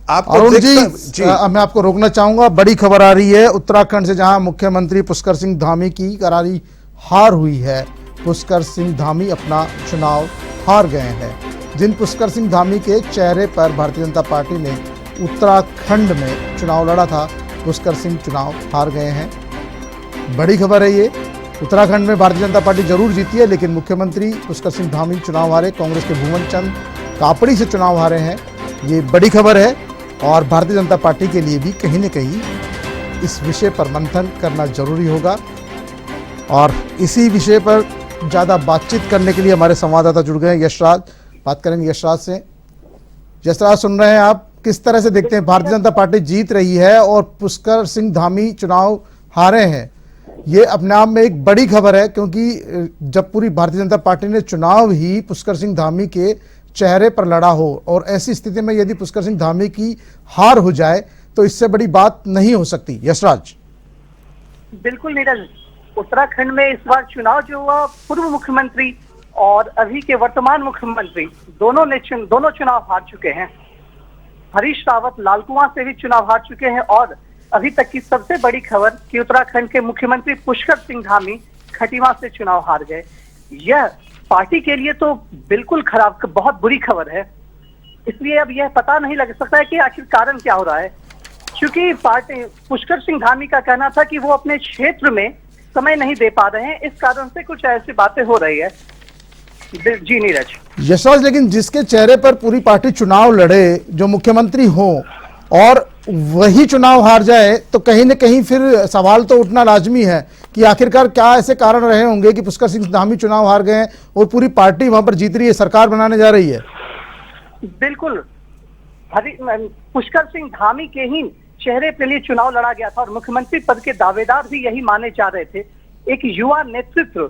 आपको अरुण जी, मैं आपको रोकना चाहूंगा। बड़ी खबर आ रही है उत्तराखंड से, जहां मुख्यमंत्री पुष्कर सिंह धामी की करारी हार हुई है। पुष्कर सिंह धामी अपना चुनाव हार गए हैं। जिन पुष्कर सिंह धामी के चेहरे पर भारतीय जनता पार्टी ने उत्तराखंड में चुनाव लड़ा था, पुष्कर सिंह चुनाव हार गए हैं। बड़ी खबर है ये। उत्तराखंड में भारतीय जनता पार्टी जरूर जीती है लेकिन मुख्यमंत्री पुष्कर सिंह धामी चुनाव हारे। कांग्रेस के भुवन चंद कापड़ी से चुनाव हारे हैं। ये बड़ी खबर है और भारतीय जनता पार्टी के लिए भी कहीं न कहीं इस विषय पर मंथन करना जरूरी होगा। और इसी विषय पर ज़्यादा बातचीत करने के लिए हमारे संवाददाता जुड़ गए हैं, यशराज। बात करेंगे यशराज से। यशराज, सुन रहे हैं आप, किस तरह से देखते हैं? भारतीय जनता पार्टी जीत रही है और पुष्कर सिंह धामी चुनाव हारे हैं। ये अपने आप में एक बड़ी खबर है क्योंकि जब पूरी भारतीय जनता पार्टी ने चुनाव ही पुष्कर सिंह धामी के चेहरे पर लड़ा हो और ऐसी स्थिति में यदि पुष्कर सिंह धामी की हार हो जाए तो इससे बड़ी बात नहीं हो सकती। यशराज। बिल्कुल नीरज, उत्तराखंड में इस बार चुनाव जो हुआ, पूर्व मुख्यमंत्री और अभी के वर्तमान मुख्यमंत्री दोनों चुनाव हार चुके हैं। हरीश रावत लालकुआं से भी चुनाव हार चुके हैं और अभी तक की सबसे बड़ी खबर कि उत्तराखंड के मुख्यमंत्री पुष्कर सिंह धामी खटीमा से चुनाव हार गए। यह पार्टी के लिए तो बिल्कुल खराब, बहुत बुरी खबर है। इसलिए अब यह पता नहीं लग सकता है कि आखिर कारण क्या हो रहा है, क्योंकि पार्टी पुष्कर सिंह धामी का कहना था कि वो अपने क्षेत्र में समय नहीं दे पा रहे हैं, इस कारण से कुछ ऐसी बातें हो रही है। जी नीरज। यशराज, लेकिन जिसके चेहरे पर पूरी पार्टी चुनाव लड़े, जो मुख्यमंत्री हो और वही चुनाव हार जाए, तो कहीं न कहीं फिर सवाल तो उठना लाजमी है कि आखिरकार क्या ऐसे कारण रहे होंगे कि पुष्कर सिंह धामी चुनाव हार गए और पूरी पार्टी वहां पर जीत रही है, सरकार बनाने जा रही है। बिल्कुल, पुष्कर सिंह धामी के ही चेहरे के लिए चुनाव लड़ा गया था और मुख्यमंत्री पद के दावेदार भी यही माने जा रहे थे। एक युवा नेतृत्व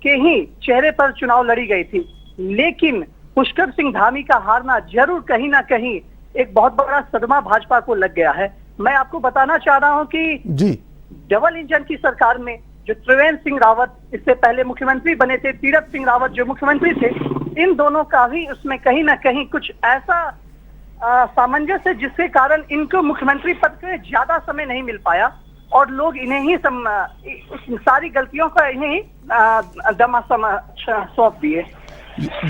के ही चेहरे पर चुनाव लड़ी गई थी, लेकिन पुष्कर सिंह धामी का हारना जरूर कहीं ना कहीं एक बहुत बड़ा सदमा भाजपा को लग गया है। मैं आपको बताना चाह रहा हूं कि जी डबल इंजन की सरकार में जो त्रिवेंद्र सिंह रावत इससे पहले मुख्यमंत्री बने थे, तीरथ सिंह रावत जो मुख्यमंत्री थे, इन दोनों का भी उसमें कहीं ना कहीं कुछ ऐसा सामंजस्य है जिसके कारण इनको मुख्यमंत्री पद के ज्यादा समय नहीं मिल पाया और लोग इन्हें ही सारी गलतियों का इन्हें दमा सौंप दिए।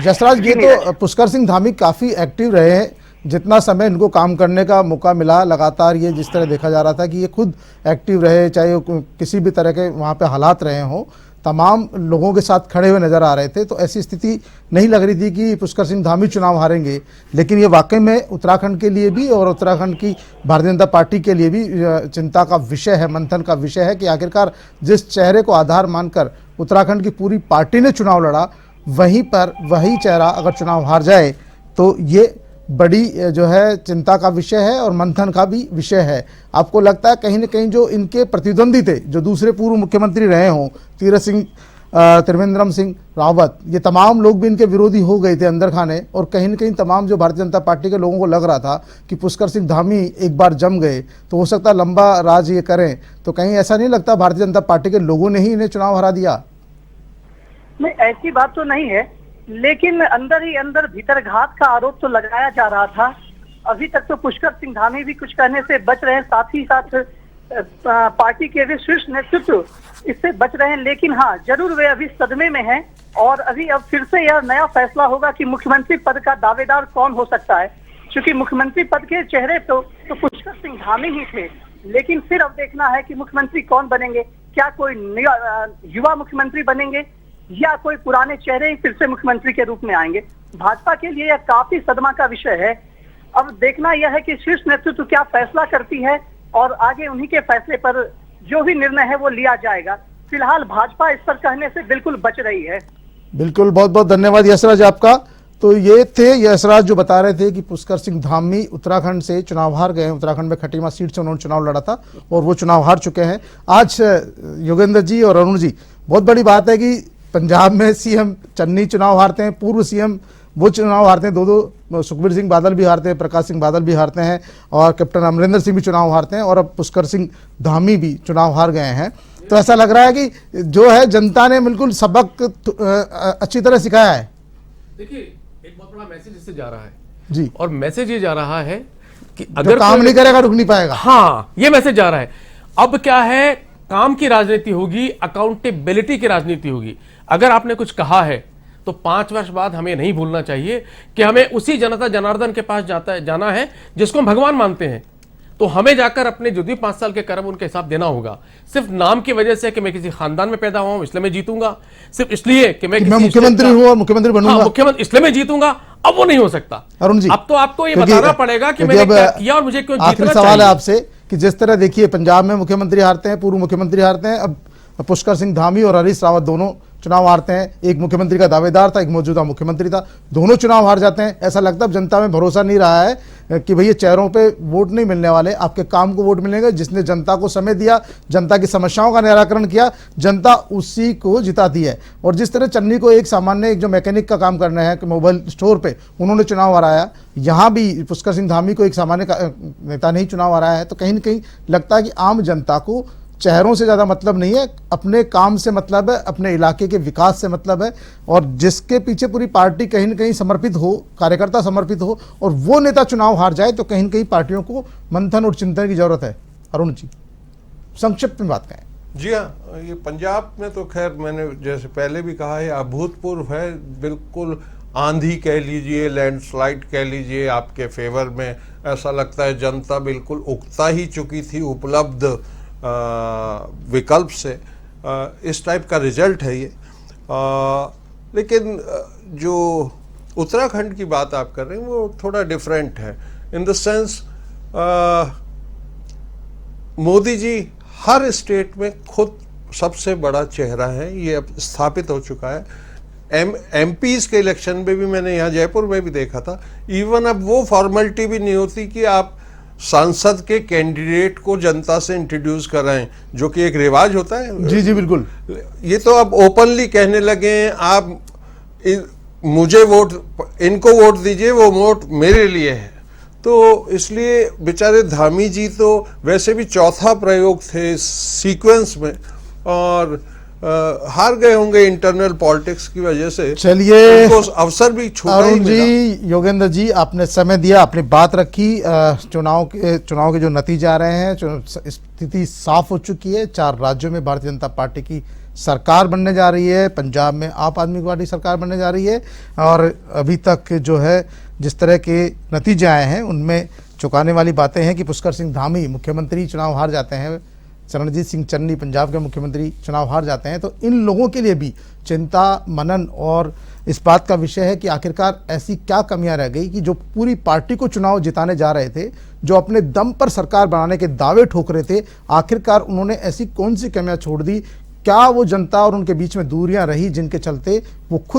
यशराज, ये तो पुष्कर सिंह धामी काफी एक्टिव रहे हैं, जितना समय इनको काम करने का मौका मिला लगातार, ये जिस तरह देखा जा रहा था कि ये खुद एक्टिव रहे, चाहे किसी भी तरह के वहाँ पे हालात रहे हों, तमाम लोगों के साथ खड़े हुए नजर आ रहे थे। तो ऐसी स्थिति नहीं लग रही थी कि पुष्कर सिंह धामी चुनाव हारेंगे, लेकिन ये वाकई में उत्तराखंड के लिए भी और उत्तराखंड की भारतीय जनता पार्टी के लिए भी चिंता का विषय है, मंथन का विषय है कि आखिरकार जिस चेहरे को आधार मानकर उत्तराखंड की पूरी पार्टी ने चुनाव लड़ा, वहीं पर वही चेहरा अगर चुनाव हार जाए तो ये बड़ी जो है चिंता का विषय है और मंथन का भी विषय है। आपको लगता है कहीं न कहीं जो इनके प्रतिद्वंदी थे, जो दूसरे पूर्व मुख्यमंत्री रहे हों, त्रिवेंद्र सिंह रावत, ये तमाम लोग भी इनके विरोधी हो गए थे अंदर खाने, और कहीं न कहीं तमाम जो भारतीय जनता पार्टी के लोगों को लग रहा था कि पुष्कर सिंह धामी एक बार जम गए तो हो सकता है लंबा राज ये करें, तो कहीं ऐसा नहीं लगता भारतीय जनता पार्टी के लोगों ने ही इन्हें चुनाव हरा दिया? नहीं, ऐसी बात तो नहीं है, लेकिन अंदर ही अंदर भीतर घात का आरोप तो लगाया जा रहा था। अभी तक तो पुष्कर सिंह धामी भी कुछ कहने से बच रहे हैं, साथ ही साथ पार्टी के भी शीर्ष नेतृत्व इससे बच रहे हैं, लेकिन हाँ जरूर वे अभी सदमे में हैं और अभी अब फिर से यह नया फैसला होगा कि मुख्यमंत्री पद का दावेदार कौन हो सकता है, क्योंकि मुख्यमंत्री पद के चेहरे तो पुष्कर सिंह धामी ही थे, लेकिन फिर अब देखना है कि मुख्यमंत्री कौन बनेंगे। क्या कोई युवा मुख्यमंत्री बनेंगे या कोई पुराने चेहरे ही फिर से मुख्यमंत्री के रूप में आएंगे। भाजपा के लिए यह काफी सदमा का विषय है। अब देखना यह है कि शीर्ष नेतृत्व क्या फैसला करती है और आगे उन्हीं के फैसले पर जो भी निर्णय है वो लिया जाएगा। फिलहाल भाजपा इस पर कहने से बिल्कुल बच रही है। बिल्कुल, बहुत बहुत धन्यवाद यशराज आपका। तो ये थे यशराज जो बता रहे थे कि पुष्कर सिंह धामी उत्तराखंड से चुनाव हार गए हैं। उत्तराखंड में खटीमा सीट से उन्होंने चुनाव लड़ा था और वो चुनाव हार चुके हैं। आज योगेंद्र जी और अरुण जी, बहुत बड़ी बात है कि पंजाब में सीएम चन्नी चुनाव हारते हैं, पूर्व सीएम वो चुनाव हारते हैं, दो सुखबीर सिंह बादल भी हारते हैं, प्रकाश सिंह बादल भी हारते हैं और कैप्टन अमरिंदर सिंह भी चुनाव हारते हैं और अब पुष्कर सिंह धामी भी चुनाव हार गए हैं। तो ऐसा लग रहा है कि जो है जनता ने बिल्कुल सबक अच्छी तरह सिखाया है। देखिए, एक बहुत बड़ा मैसेज इससे जा रहा है जी, और मैसेज ये जा रहा है कि अगर काम नहीं करेगा रुक नहीं पाएगा। हाँ, ये मैसेज जा रहा है। अब क्या है, काम की राजनीति होगी, अकाउंटेबिलिटी की राजनीति होगी। अगर आपने कुछ कहा है तो 5 वर्ष बाद हमें नहीं भूलना चाहिए कि हमें उसी जनता जनार्दन के पास जाना है जिसको हम भगवान मानते हैं। तो हमें जाकर अपने जो भी 5 साल के कर्म उनके हिसाब देना होगा। सिर्फ नाम की वजह से कि मैं किसी खानदान में पैदा हुआ हूं इसलिए मैं जीतूंगा, सिर्फ इसलिए कि मैं मुख्यमंत्री हूं और मुख्यमंत्री बनूंगा, मुख्यमंत्री इसलिए मैं जीतूंगा, अब वो नहीं हो सकता। अरुण जी, अब तो आपको ये बताना पड़ेगा कि मैंने क्या किया और मुझे क्यों जीतना चाहिए। आखिरी सवाल है आपसे कि जिस तरह देखिए पंजाब में मुख्यमंत्री हारते हैं, पूर्व मुख्यमंत्री हारते हैं, अब पुष्कर सिंह धामी और हरीश रावत दोनों चुनाव हारते हैं। एक मुख्यमंत्री का दावेदार था, एक मौजूदा मुख्यमंत्री था, दोनों चुनाव हार जाते हैं। ऐसा लगता है जनता में भरोसा नहीं रहा है कि भैया चेहरों पे वोट नहीं मिलने वाले, आपके काम को वोट मिलेंगे। जिसने जनता को समय दिया, जनता की समस्याओं का निराकरण किया, जनता उसी को जिताती है। और जिस तरह चन्नी को एक सामान्य एक जो मैकेनिक का काम करना है कि मोबाइल स्टोर पे उन्होंने चुनाव हराया, यहाँ भी पुष्कर सिंह धामी को एक सामान्य नेता ने ही चुनाव हराया है। तो कहीं ना कहीं लगता है कि आम जनता को चेहरों से ज़्यादा मतलब नहीं है, अपने काम से मतलब है, अपने इलाके के विकास से मतलब है। और जिसके पीछे पूरी पार्टी कहीं ना कहीं समर्पित हो, कार्यकर्ता समर्पित हो और वो नेता चुनाव हार जाए तो कहीं पार्टियों को मंथन और चिंतन की जरूरत है। अरुण जी, संक्षिप्त में बात करें। जी हाँ, ये पंजाब में तो खैर मैंने जैसे पहले भी कहा है अभूतपूर्व है, बिल्कुल आंधी कह लीजिए, लैंडस्लाइड कह लीजिए, आपके फेवर में। ऐसा लगता है जनता बिल्कुल उकता ही चुकी थी उपलब्ध विकल्प से। इस टाइप का रिजल्ट है ये। लेकिन जो उत्तराखंड की बात आप कर रहे हैं वो थोड़ा डिफरेंट है in the sense Modi ji हर स्टेट में खुद सबसे बड़ा चेहरा है, ये अब स्थापित हो चुका है। एमपीज के इलेक्शन में भी मैंने यहाँ जयपुर में भी देखा था, इवन अब वो फॉर्मेलिटी भी नहीं होती कि आप सांसद के कैंडिडेट को जनता से इंट्रोड्यूस कराएं, जो कि एक रिवाज होता है। जी जी बिल्कुल। ये तो अब ओपनली कहने लगे हैं, आप मुझे वोट, इनको वोट दीजिए, वो वोट मेरे लिए है। तो इसलिए बेचारे धामी जी तो वैसे भी चौथा प्रयोग थे सीक्वेंस में, और हार गए होंगे इंटरनल पॉलिटिक्स की वजह से। चलिए, उनको अवसर भी छूटा ही अरुण जी, मिला। योगेंद्र जी, आपने समय दिया, अपनी बात रखी। चुनाव के जो नतीजे आ रहे हैं, स्थिति साफ हो चुकी है। 4 राज्यों में भारतीय जनता पार्टी की सरकार बनने जा रही है, पंजाब में आप आदमी पार्टी सरकार बनने जा रही है। और अभी तक जो है जिस तरह के नतीजे आए हैं उनमें चौंकाने वाली बातें हैं कि पुष्कर सिंह धामी मुख्यमंत्री चुनाव हार जाते हैं, चरणजीत सिंह चन्नी पंजाब के मुख्यमंत्री चुनाव हार जाते हैं। तो इन लोगों के लिए भी चिंता, मनन और इस बात का विषय है कि आखिरकार ऐसी क्या कमियां रह गई कि जो पूरी पार्टी को चुनाव जिताने जा रहे थे, जो अपने दम पर सरकार बनाने के दावे ठोक रहे थे, आखिरकार उन्होंने ऐसी कौन सी कमियां छोड़ दी? क्या वो जनता और उनके बीच में दूरियां रही जिनके चलते वो खुद